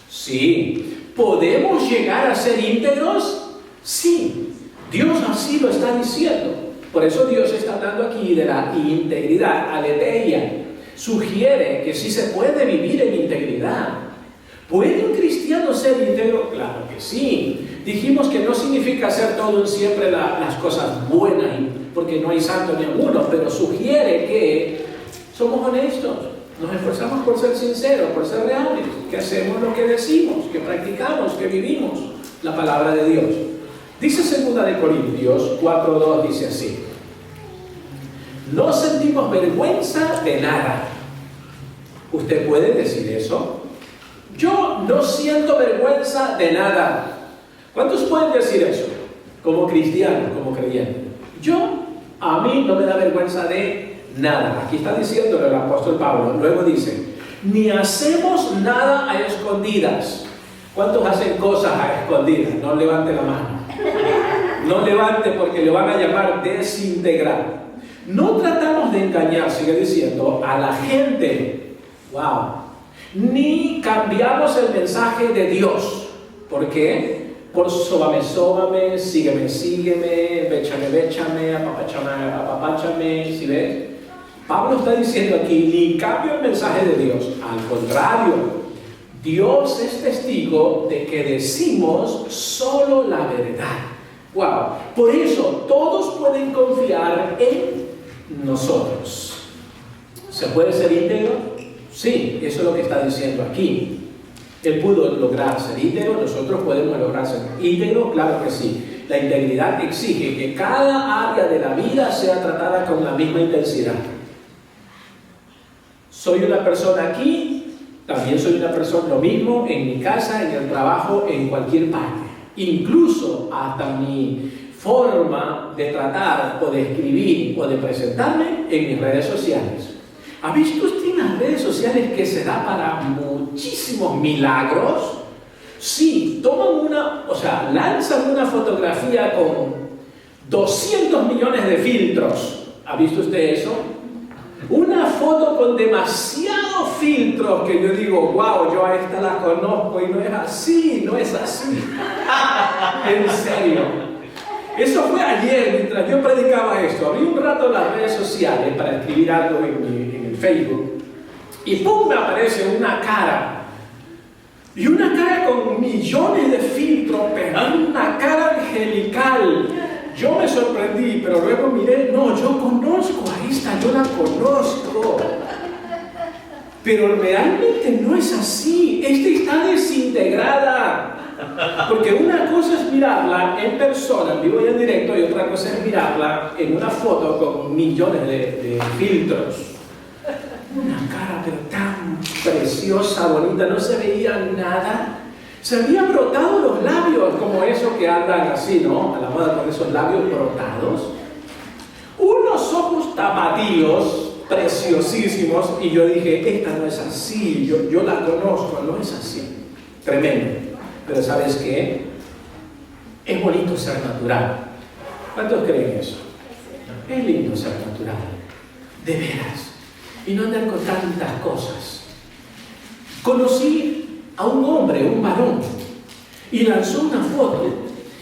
Sí, ¿podemos llegar a ser íntegros? Sí, Dios así lo está diciendo. Por eso Dios está hablando aquí de la integridad, aletheia. Sugiere que sí se puede vivir en integridad. ¿Puede un cristiano ser íntegro? Claro que sí. Dijimos que no significa hacer todo siempre las cosas buenas, porque no hay santo ni uno, pero sugiere que somos honestos, nos esforzamos por ser sinceros, por ser reales, que hacemos lo que decimos, que practicamos, que vivimos la palabra de Dios. Dice 2 Corintios 4:2, dice así: no sentimos vergüenza de nada. ¿Usted puede decir eso? Yo no siento vergüenza de nada. ¿Cuántos pueden decir eso? Como cristiano, como creyente. A mí no me da vergüenza de nada. Aquí está diciendo el apóstol Pablo. Luego dice: ni hacemos nada a escondidas. ¿Cuántos hacen cosas a escondidas? No levante la mano. No levante, porque le van a llamar desintegrar. No tratamos de engañar, sigue diciendo, a la gente. Wow. Ni cambiamos el mensaje de Dios. ¿Por qué? Por sóbame, sígueme, béchame, apapáchame, ¿sí ves? Pablo está diciendo aquí: ni cambio el mensaje de Dios. Al contrario, Dios es testigo de que decimos solo la verdad. Wow. Por eso todos pueden confiar en nosotros. ¿Se puede ser íntegro? Sí, eso es lo que está diciendo aquí. Él pudo lograr ser íntegro, nosotros podemos lograr ser íntegro, claro que sí. La integridad exige que cada área de la vida sea tratada con la misma intensidad. Soy una persona aquí, también soy una persona, lo mismo en mi casa, en el trabajo, en cualquier parte. Incluso hasta mi forma de tratar o de escribir o de presentarme en mis redes sociales. ¿Ha visto usted en las redes sociales que se da para muchísimos milagros? Sí, lanzan una fotografía con 200 millones de filtros. ¿Ha visto usted eso? Una foto con demasiados filtros que yo digo: wow, yo a esta la conozco y no es así, no es así. En serio. Eso fue ayer, mientras yo predicaba esto. Abrí un rato las redes sociales para escribir algo en el Facebook. Y ¡pum!, me aparece una cara. Y una cara con millones de filtros, pero una cara angelical. Yo me sorprendí perdí, pero luego miré, no, yo conozco a esta, yo la conozco. Pero realmente no es así, esta está desintegrada. Porque una cosa es mirarla en persona, en vivo y en directo, y otra cosa es mirarla en una foto con millones de filtros. Una cara pero tan preciosa, bonita, no se veía nada. Se habían brotado los labios, como eso que andan así, ¿no? A la moda con esos labios brotados. Unos ojos tapatíos, preciosísimos, y yo dije, esta no es así, yo la conozco, no es así. Tremendo. Pero ¿sabes qué? Es bonito ser natural. ¿Cuántos creen eso? Es lindo ser natural. De veras. Y no andar con tantas cosas. Conocí a un hombre, un varón, y lanzó una foto.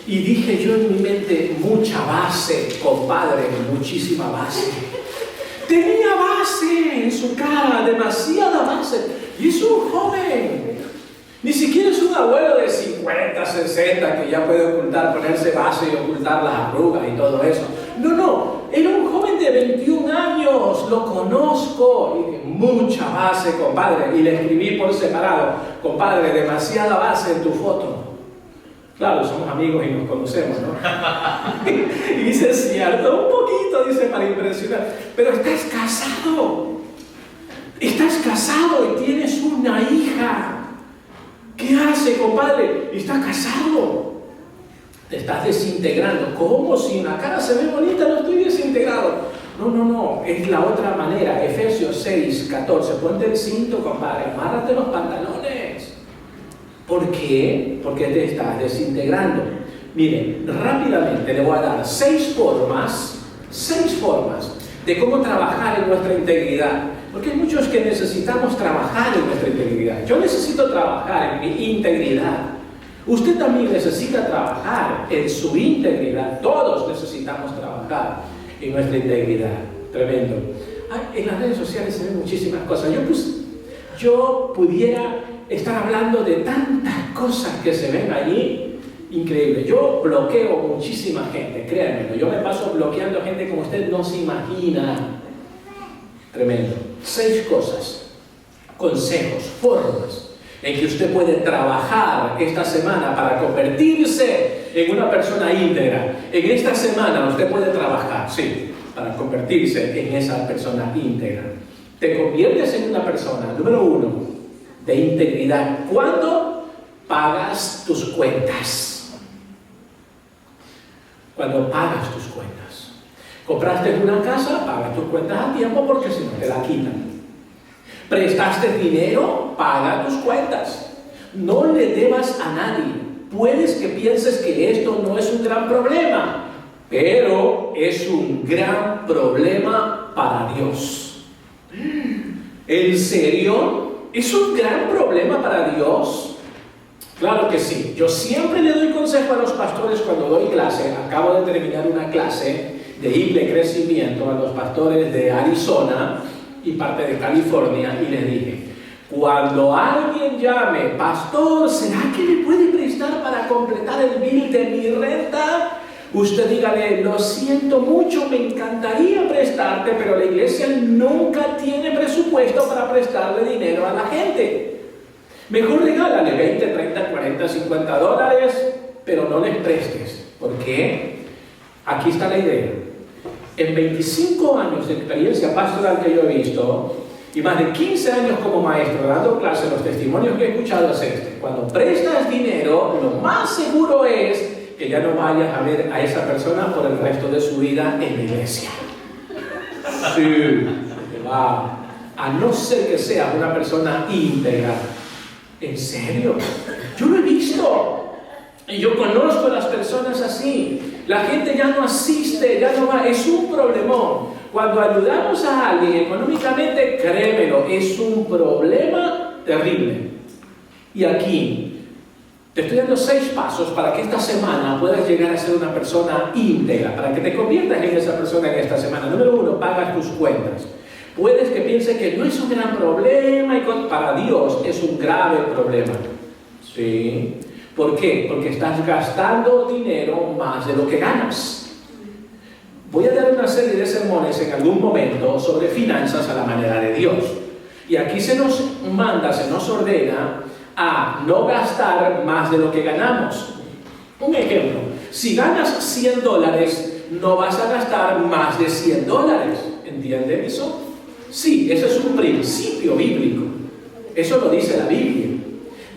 Y dije yo en mi mente, mucha base, compadre, muchísima base. Tenía base en su cara, demasiada base. Y es un joven. Ni siquiera es un abuelo de 50, 60 que ya puede ponerse base y ocultar las arrugas y todo eso. No, era un joven de 21 años, lo conozco. Y dije, mucha base, compadre. Y le escribí por separado, compadre, demasiada base en tu foto. Claro, somos amigos y nos conocemos, ¿no? Y dice, cierto, un poquito, dice, para impresionar. Pero estás casado. Estás casado y tienes una hija. ¿Qué hace, compadre? Está casado. Te estás desintegrando. ¿Cómo? Si la cara se ve bonita, no estoy desintegrado. No. Es la otra manera. Efesios 6, 14. Ponte el cinto, compadre. Amárrate los pantalones. ¿Por qué? Porque te estás desintegrando. Miren, rápidamente le voy a dar 6 formas de cómo trabajar en nuestra integridad. Porque hay muchos que necesitamos trabajar en nuestra integridad. Yo necesito trabajar en mi integridad. Usted también necesita trabajar en su integridad. Todos necesitamos trabajar en nuestra integridad. Tremendo. En las redes sociales se ven muchísimas cosas. Yo pudiera estar hablando de tantas cosas que se ven allí. Increíble. Yo bloqueo muchísima gente, créanmelo. Yo me paso bloqueando gente como usted no se imagina. Tremendo. 6 cosas, consejos, formas en que usted puede trabajar esta semana para convertirse en una persona íntegra. En esta semana usted puede trabajar, sí, para convertirse en esa persona íntegra. Te conviertes en una persona, número 1, de integridad. ¿Cuándo? Pagas tus cuentas. Cuando pagas tus cuentas. Compraste una casa, pagas tus cuentas a tiempo porque si no te la quitan. Prestaste dinero, paga tus cuentas. No le debas a nadie. Puedes que pienses que esto no es un gran problema, pero es un gran problema para Dios. ¿En serio? ¿Es un gran problema para Dios? Claro que sí. Yo siempre le doy consejo a los pastores cuando doy clase. Acabo de terminar una clase de IPLE Crecimiento a los pastores de Arizona y parte de California y les dije, cuando alguien llame, pastor, ¿será que me puede prestar para completar el bill de mi renta? Usted dígale, lo siento mucho, me encantaría prestarte, pero la iglesia nunca tiene presupuesto para prestarle dinero a la gente. Mejor regálale 20, 30, 40, 50 dólares, pero no les prestes. ¿Por qué? Aquí está la idea. En 25 años de experiencia pastoral que yo he visto, y más de 15 años como maestro dando clases, los testimonios que he escuchado es este. Cuando prestas dinero, lo más seguro es que ya no vayas a ver a esa persona por el resto de su vida en la iglesia. Sí, va. A no ser que sea una persona íntegra. ¿En serio? Yo lo he visto. Y yo conozco a las personas así. La gente ya no asiste, ya no va. Es un problemón. Cuando ayudamos a alguien económicamente, créemelo, es un problema terrible. Y aquí, te estoy dando 6 pasos para que esta semana puedas llegar a ser una persona íntegra, para que te conviertas en esa persona en esta semana. Número 1, pagas tus cuentas. Puedes que pienses que no es un gran problema y para Dios es un grave problema. ¿Sí? ¿Por qué? Porque estás gastando dinero más de lo que ganas. Voy a dar una serie de sermones en algún momento sobre finanzas a la manera de Dios. Y aquí se nos manda, se nos ordena a no gastar más de lo que ganamos. Un ejemplo, si ganas $100, no vas a gastar más de $100. ¿Entienden eso? Sí, ese es un principio bíblico. Eso lo dice la Biblia.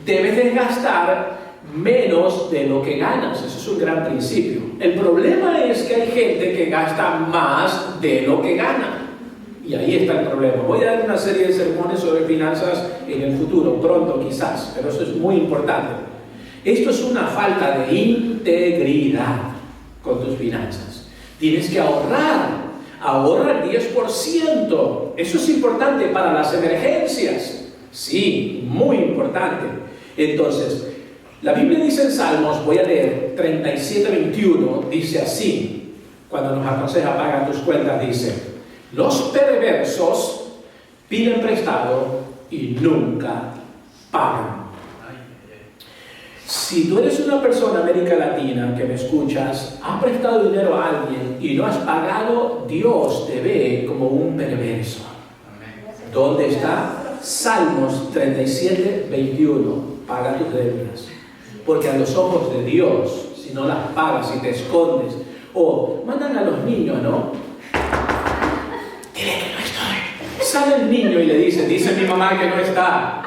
Debes de gastar menos de lo que ganas. Eso es un gran principio. El problema es que hay gente que gasta más de lo que gana. Y ahí está el problema. Voy a dar una serie de sermones sobre finanzas en el futuro, pronto quizás, pero eso es muy importante. Esto es una falta de integridad con tus finanzas. Tienes que ahorrar. Ahorra el 10%. Eso es importante para las emergencias. Sí, muy importante. Entonces, la Biblia dice en Salmos, voy a leer 37:21, dice así, cuando nos aconseja paga tus cuentas, dice: los perversos piden prestado y nunca pagan. Si tú eres una persona de América Latina que me escuchas, has prestado dinero a alguien y no has pagado, Dios te ve como un perverso. ¿Dónde está? Salmos 37:21. Paga tus deudas. Porque a los ojos de Dios, si no las pagas y te escondes, o mandan a los niños, ¿no? Dile que no estoy. Sale el niño y le dice mi mamá que no está.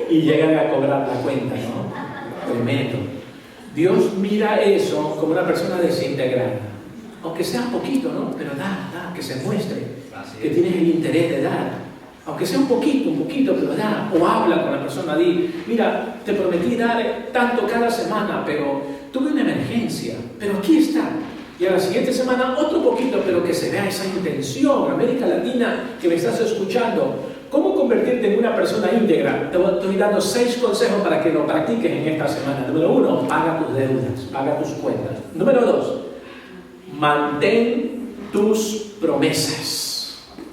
Y llegan a cobrar la cuenta, ¿no? Tremendo. Dios mira eso como una persona desintegrada. Aunque sea un poquito, ¿no? Pero da, que se muestre que tienes el interés de dar. Aunque sea un poquito, pero da. O habla con la persona, di: mira, te prometí dar tanto cada semana, pero tuve una emergencia, pero aquí está. Y a la siguiente semana otro poquito, pero que se vea esa intención. América Latina, que me estás escuchando, ¿cómo convertirte en una persona íntegra? Te estoy dando 6 consejos para que lo practiques en esta semana. Número 1, paga tus deudas, paga tus cuentas. Número 2, mantén tus promesas.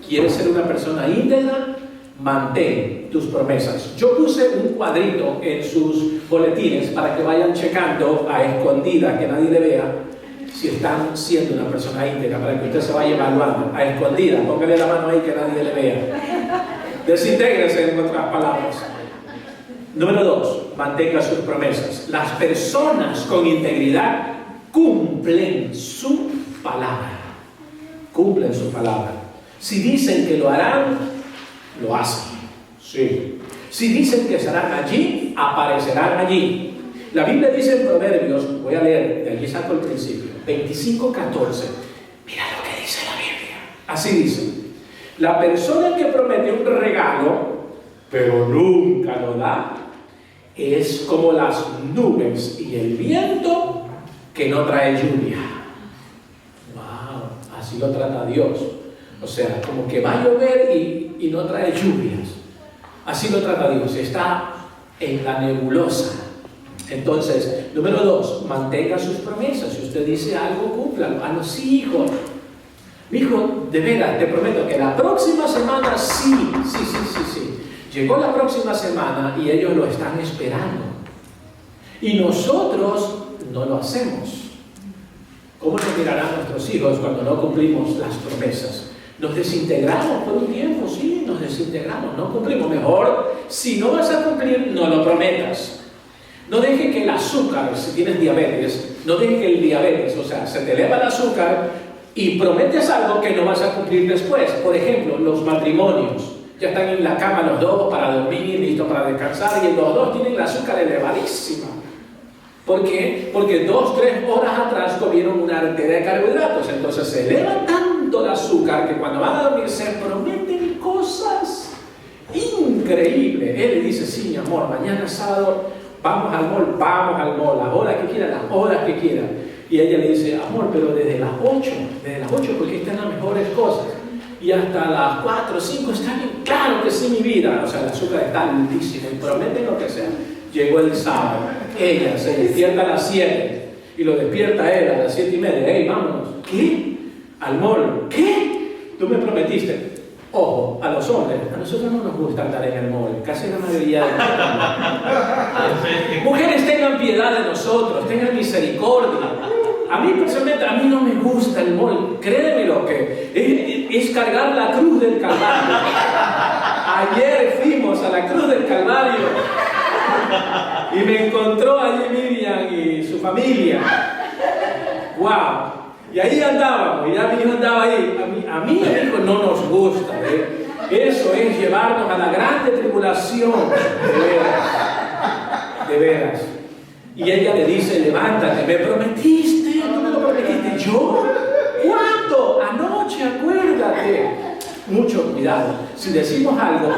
¿Quieres ser una persona íntegra? Mantén tus promesas. Yo puse un cuadrito en sus boletines para que vayan checando a escondida, que nadie le vea, si están siendo una persona íntegra, para que usted se vaya evaluando. A escondida, póngale la mano ahí que nadie le vea. Desintégrese, en otras palabras. Número 2, mantenga sus promesas. Las personas con integridad cumplen su palabra. Cumplen su palabra. Si dicen que lo harán, lo hacen. Sí. Si dicen que estarán allí, aparecerán allí. La Biblia dice en Proverbios, voy a leer, de aquí saco el principio, 25:14. Mira lo que dice la Biblia. Así dice: la persona que promete un regalo, pero nunca lo da, es como las nubes y el viento que no trae lluvia. Wow, así lo trata Dios. O sea, como que va a llover y no trae lluvias. Así lo trata Dios. Está en la nebulosa. Entonces, número 2, mantenga sus promesas. Si usted dice algo, cúmplalo. A los hijos. Mi hijo, de veras, te prometo que la próxima semana sí. Llegó la próxima semana y ellos lo están esperando. Y nosotros no lo hacemos. ¿Cómo nos mirarán nuestros hijos cuando no cumplimos las promesas? Nos desintegramos por un tiempo, sí, nos desintegramos, no cumplimos. Mejor, si no vas a cumplir, no lo prometas. No deje que el azúcar, si tienes diabetes, no deje que el diabetes, o sea, se te eleva el azúcar y prometes algo que no vas a cumplir después. Por ejemplo, los matrimonios. Ya están en la cama los dos para dormir, listos para descansar, y los dos tienen el azúcar elevadísima. ¿Por qué? Porque 2-3 horas atrás comieron una arteria de carbohidratos. Entonces se eleva tanto el azúcar que cuando van a dormir se prometen cosas increíbles. Él le dice: sí, mi amor, mañana sábado vamos al mall, las horas que quieran. Y ella le dice: amor, pero desde las 8 porque están las mejores cosas. Y hasta las 4 o 5 está bien. Claro que sí, mi vida. O sea, el azúcar está altísimo y prometen lo que sea. Llegó el sábado. Ella se despierta a las 7 y lo despierta él a las 7:30. ¡Ey, vámonos! ¿Qué? ¿Al mall? ¿Qué? Tú me prometiste. Ojo, a los hombres, a nosotros no nos gusta andar en el mall. Casi la mayoría de nosotros. Mujeres, tengan piedad de nosotros, tengan misericordia. A mí personalmente, a mí no me gusta el mall. Créeme lo que es cargar la cruz del Calvario. Ayer fuimos a la cruz del Calvario y me encontró allí Miriam y su familia. ¡Wow! Y ahí andábamos, y ya mi hijo andaba ahí. A mí el hijo no nos gusta, ¿eh? Eso es llevarnos a la grande tribulación, de veras. Y ella le dice, levántate, me prometiste, no me lo prometiste. ¿Yo? ¿Cuándo? Anoche, acuérdate. Mucho cuidado, si decimos algo,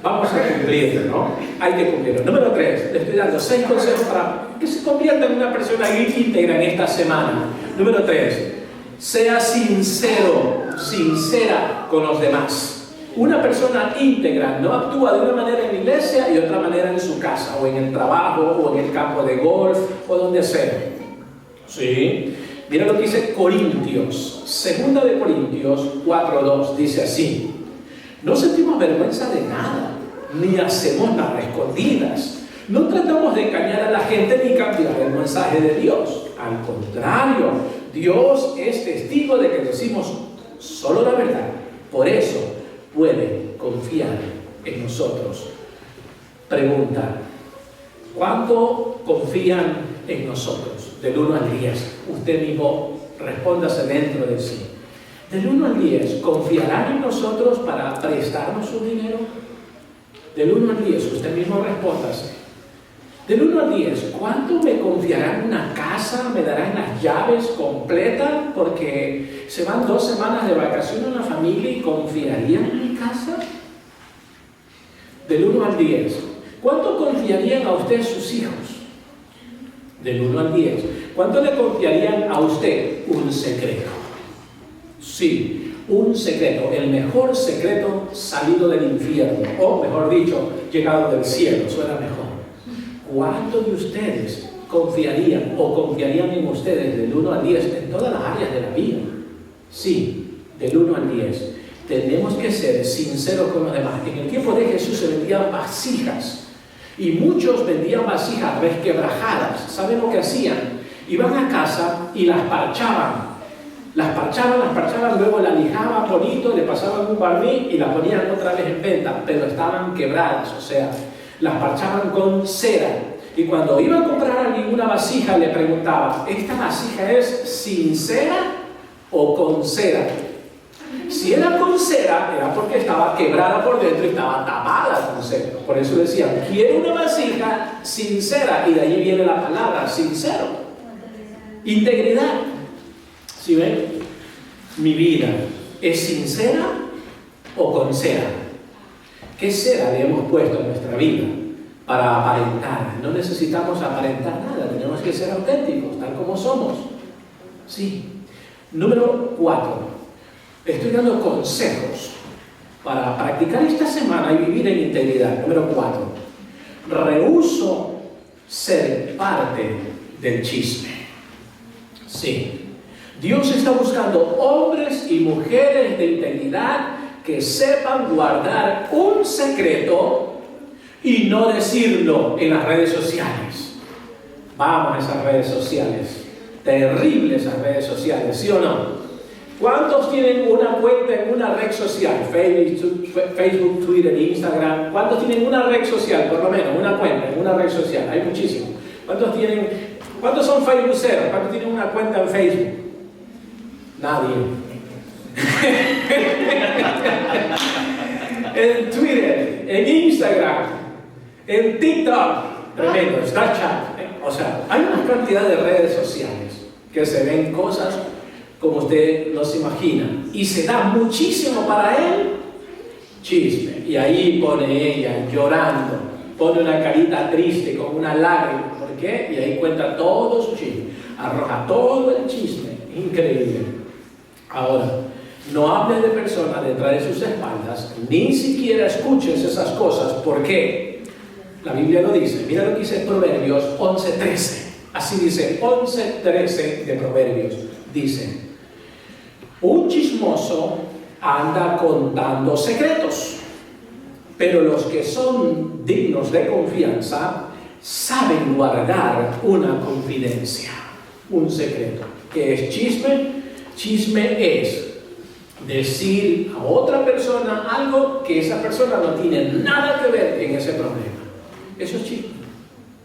vamos a cumplirlo, ¿no? Hay que cumplirlo. Número 3, le estoy dando 6 consejos para que se convierta en una persona íntegra en esta semana. Número 3, sea sincero, sincera con los demás. Una persona íntegra no actúa de una manera en la iglesia y de otra manera en su casa, o en el trabajo, o en el campo de golf, o donde sea. ¿Sí? Mira lo que dice Corintios, 2 de Corintios 4:2, dice así: no sentimos vergüenza de nada, ni hacemos nada escondidas. No tratamos de engañar a la gente ni cambiar el mensaje de Dios. Al contrario, Dios es testigo de que decimos solo la verdad. Por eso puede confiar en nosotros. Pregunta: ¿cuánto confían en nosotros? Del 1 al 10. Usted mismo respóndase dentro de sí. Del 1 al 10, ¿confiarán en nosotros para prestarnos su dinero? Del 1 al 10, usted mismo respóndase. Del 1 al 10, ¿cuánto me confiarán una casa? ¿Me darán las llaves completas? Porque se van 2 semanas de vacaciones en la familia y confiarían en mi casa. Del 1 al 10, ¿cuánto confiarían a usted sus hijos? Del 1 al 10, ¿cuánto le confiarían a usted un secreto? Sí, un secreto, el mejor secreto salido del infierno, o mejor dicho, llegado del cielo, suena mejor. ¿Cuántos de ustedes confiarían en ustedes del 1 al 10 en todas las áreas de la vida? Sí, del 1 al 10. Tenemos que ser sinceros con los demás. En el tiempo de Jesús se vendían vasijas. Y muchos vendían vasijas resquebrajadas. ¿Saben lo que hacían? Iban a casa y las parchaban. Las parchaban, luego las lijaban bonito, le pasaban un barniz y las ponían otra vez en venta, pero estaban quebradas, o sea, las parchaban con cera. Y cuando iba a comprar a alguien una vasija, le preguntaba: ¿esta vasija es sin cera o con cera? Si era con cera, era porque estaba quebrada por dentro y estaba tapada con cera. Por eso decían: quiero una vasija sincera, y de allí viene la palabra sincero. Integridad. ¿Sí ven? Mi vida, ¿es sincera o con cera? ¿Qué cera le hemos puesto a nuestra vida para aparentar? No necesitamos aparentar nada, tenemos que ser auténticos, tal como somos. Sí. Número 4. Estoy dando consejos para practicar esta semana y vivir en integridad. Número 4. Rehúso ser parte del chisme. Sí. Dios está buscando hombres y mujeres de integridad que sepan guardar un secreto y no decirlo en las redes sociales. Vamos a esas redes sociales. Terribles esas redes sociales, ¿sí o no? ¿Cuántos tienen una cuenta en una red social? Facebook, Twitter, Instagram. ¿Cuántos tienen una red social? Por lo menos, una cuenta en una red social. Hay muchísimos. ¿Cuántos son facebookeros? ¿Cuántos tienen una cuenta en Facebook? Nadie. En Twitter, en Instagram, en TikTok, tremendo, Snapchat. O sea, hay una cantidad de redes sociales que se ven cosas como usted los imagina. Y se da muchísimo para él chisme. Y ahí pone ella llorando, pone una carita triste con una lágrima. ¿Por qué? Y ahí cuenta todo su chisme. Arroja todo el chisme. Increíble. Ahora, no hables de personas detrás de sus espaldas, ni siquiera escuches esas cosas. ¿Por qué? La Biblia lo dice. Mira lo que dice Proverbios 11:13. Así dice 11:13 de Proverbios. Dice: un chismoso anda contando secretos, pero los que son dignos de confianza saben guardar una confidencia. un secreto. ¿Qué es chisme? Chisme es decir a otra persona algo que esa persona no tiene nada que ver en ese problema. Eso es chisme.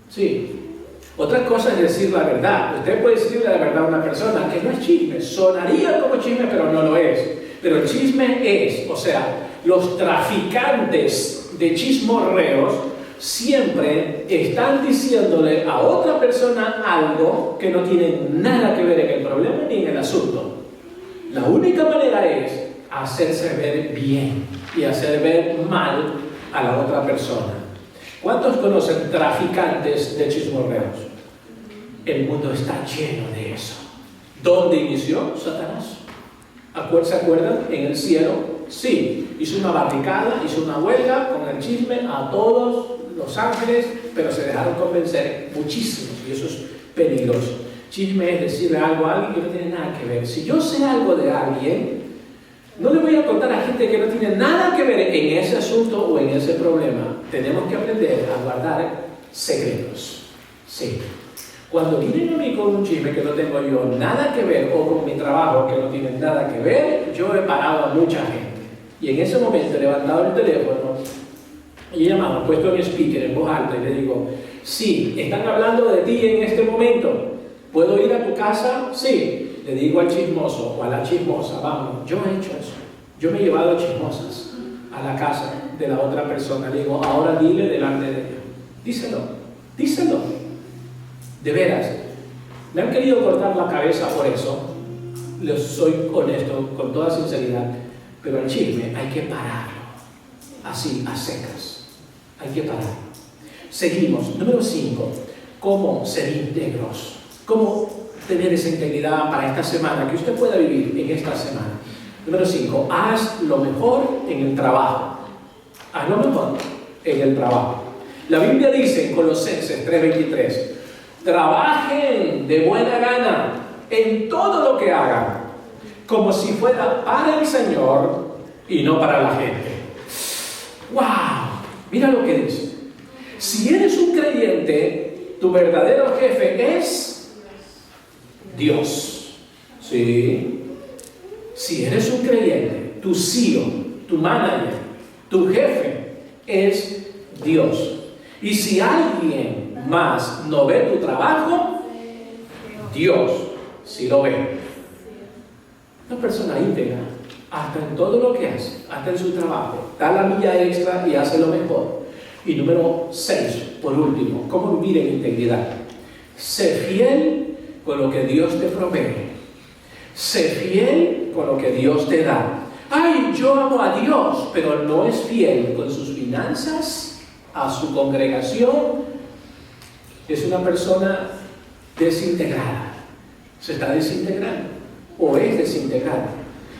Sí. Otra cosa es decir la verdad. Usted puede decirle la verdad a una persona que no es chisme. Sonaría como chisme, pero no lo es. Pero el chisme es, o sea, los traficantes de chismorreos siempre están diciéndole a otra persona algo que no tiene nada que ver en el problema ni en el asunto. La única manera es hacerse ver bien y hacer ver mal a la otra persona. ¿Cuántos conocen traficantes de chismorreos? El mundo está lleno de eso. ¿Dónde inició? Satanás. ¿Se acuerdan? En el cielo. Sí, hizo una barricada, hizo una huelga con el chisme a todos los ángeles, pero se dejaron convencer muchísimos, y eso es peligroso. Chisme es decirle algo a alguien que no tiene nada que ver. Si yo sé algo de alguien, no le voy a contar a gente que no tiene nada que ver en ese asunto o en ese problema. Tenemos que aprender a guardar secretos. Sí. Cuando vienen a mí con un chisme que no tengo yo nada que ver, o con mi trabajo que no tiene nada que ver, yo he parado a mucha gente. Y en ese momento he levantado el teléfono y he llamado, he puesto mi speaker en voz alta y le digo, sí, están hablando de ti en este momento. ¿Puedo ir a tu casa? Sí. Le digo al chismoso o a la chismosa, vamos, yo he hecho eso. Yo me he llevado chismosas a la casa de la otra persona. Le digo, ahora dile delante de ella. Díselo, díselo. De veras, me han querido cortar la cabeza por eso. Les soy honesto, con toda sinceridad. Pero el chisme hay que pararlo. Así, a secas. Hay que pararlo. Seguimos. Número 5. ¿Cómo ser íntegros? ¿Cómo tener esa integridad para esta semana? Que usted pueda vivir en esta semana. Número 5. Haz lo mejor en el trabajo. Haz lo mejor en el trabajo. La Biblia dice en Colosenses 3:23, trabajen de buena gana en todo lo que hagan, como si fuera para el Señor y no para la gente. ¡Wow! Mira lo que dice. Si eres un creyente, tu verdadero jefe es Dios. ¿Sí? Si eres un creyente, tu CEO, tu manager, tu jefe es Dios. Y si alguien más no ve tu trabajo, Dios sí lo ve. Una persona íntegra, hasta en todo lo que hace, hasta en su trabajo, da la milla extra y hace lo mejor. Y número 6, por último, ¿cómo vivir en integridad? Sé fiel con lo que Dios te provee. Sé fiel con lo que Dios te da. Ay, yo amo a Dios, pero no es fiel con sus finanzas, a su congregación. Es una persona desintegrada. Se está desintegrando o es desintegrada.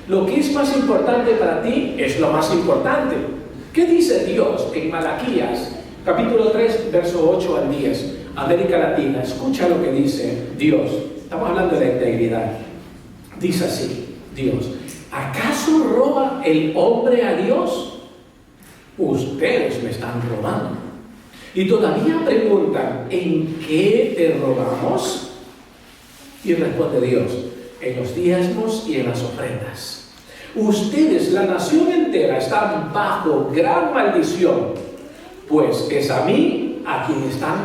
Lo que es más importante para ti es lo más importante. ¿Qué dice Dios en Malaquías, capítulo 3, verso 8 al 10? América Latina, escucha lo que dice Dios. Estamos hablando de integridad. Dice así, Dios, ¿acaso roba el hombre a Dios? Ustedes me están robando. Y todavía preguntan, ¿en qué te robamos? Y responde Dios, en los diezmos y en las ofrendas. Ustedes, la nación entera, están bajo gran maldición, pues es a mí a quien están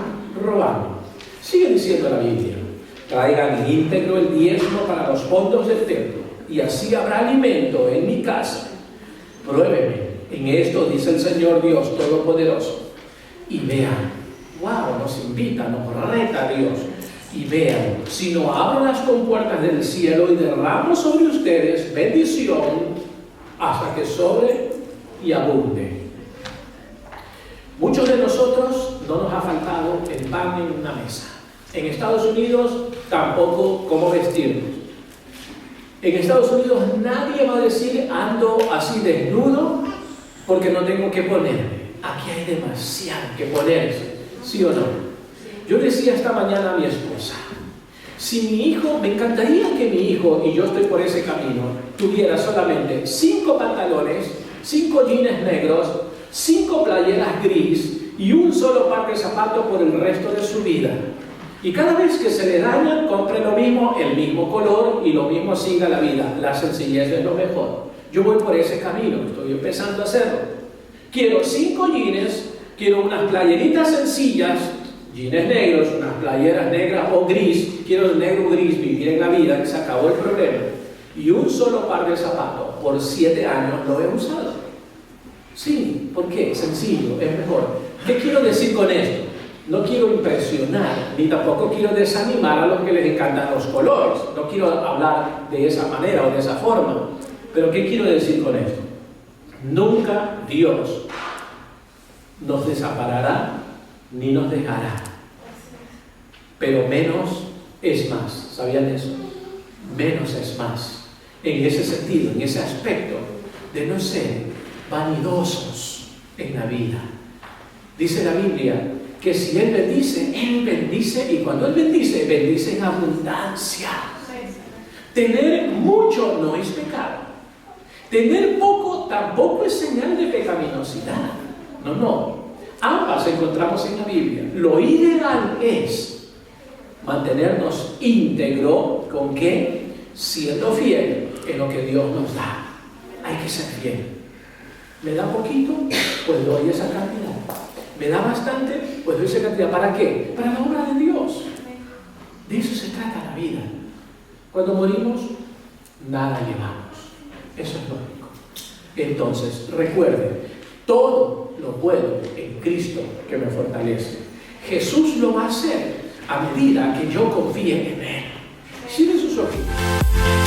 robando. Sigue diciendo la Biblia, traigan íntegro el diezmo para los fondos del templo, y así habrá alimento en mi casa. Pruébeme en esto, dice el Señor Dios Todopoderoso, y vean. Wow, nos invita, nos reta Dios. Y vean, si no abro las compuertas del cielo y derramo sobre ustedes bendición hasta que sobre y abunde. Muchos de nosotros no nos ha faltado el pan en una mesa. En Estados Unidos tampoco cómo vestirnos. En Estados Unidos nadie va a decir ando así desnudo porque no tengo que ponerme. Aquí hay demasiado que ponerse, ¿sí o no? Yo decía esta mañana a mi esposa, si mi hijo, me encantaría que mi hijo, y yo estoy por ese camino, tuviera solamente 5 pantalones, 5 jeans negros, 5 playeras gris y un solo par de zapatos por el resto de su vida. Y cada vez que se le daña, compre lo mismo, el mismo color y lo mismo siga la vida. La sencillez es lo mejor. Yo voy por ese camino, estoy empezando a hacerlo. Quiero 5 jeans, quiero unas playeritas sencillas, jeans negros, unas playeras negras o gris, quiero el negro o gris, vivir en la vida, que se acabó el problema. Y un solo par de zapatos, por 7 años lo he usado. Sí, ¿por qué? Sencillo, es mejor. ¿Qué quiero decir con esto? No quiero impresionar, ni tampoco quiero desanimar a los que les encantan los colores. No quiero hablar de esa manera o de esa forma. Pero ¿qué quiero decir con esto? Nunca Dios nos desamparará ni nos dejará. Pero menos es más. ¿Sabían eso? Menos es más. En ese sentido, en ese aspecto, de no ser vanidosos en la vida. Dice la Biblia que si Él bendice, y cuando Él bendice, bendice en abundancia. Tener mucho no es pecado. Tener poco tampoco es señal de pecaminosidad. No. Ambas encontramos en la Biblia. Lo ideal es mantenernos íntegro, ¿con qué? Siendo fiel en lo que Dios nos da. Hay que ser fiel. ¿Me da poquito? Pues doy esa cantidad. ¿Me da bastante? Pues doy esa cantidad. ¿Para qué? Para la obra de Dios. De eso se trata la vida. Cuando morimos, nada llevamos. Eso es lógico. Entonces, recuerden, todo lo puedo en Cristo que me fortalece. Jesús lo va a hacer a medida que yo confíe en Él. Cierren sus ojos.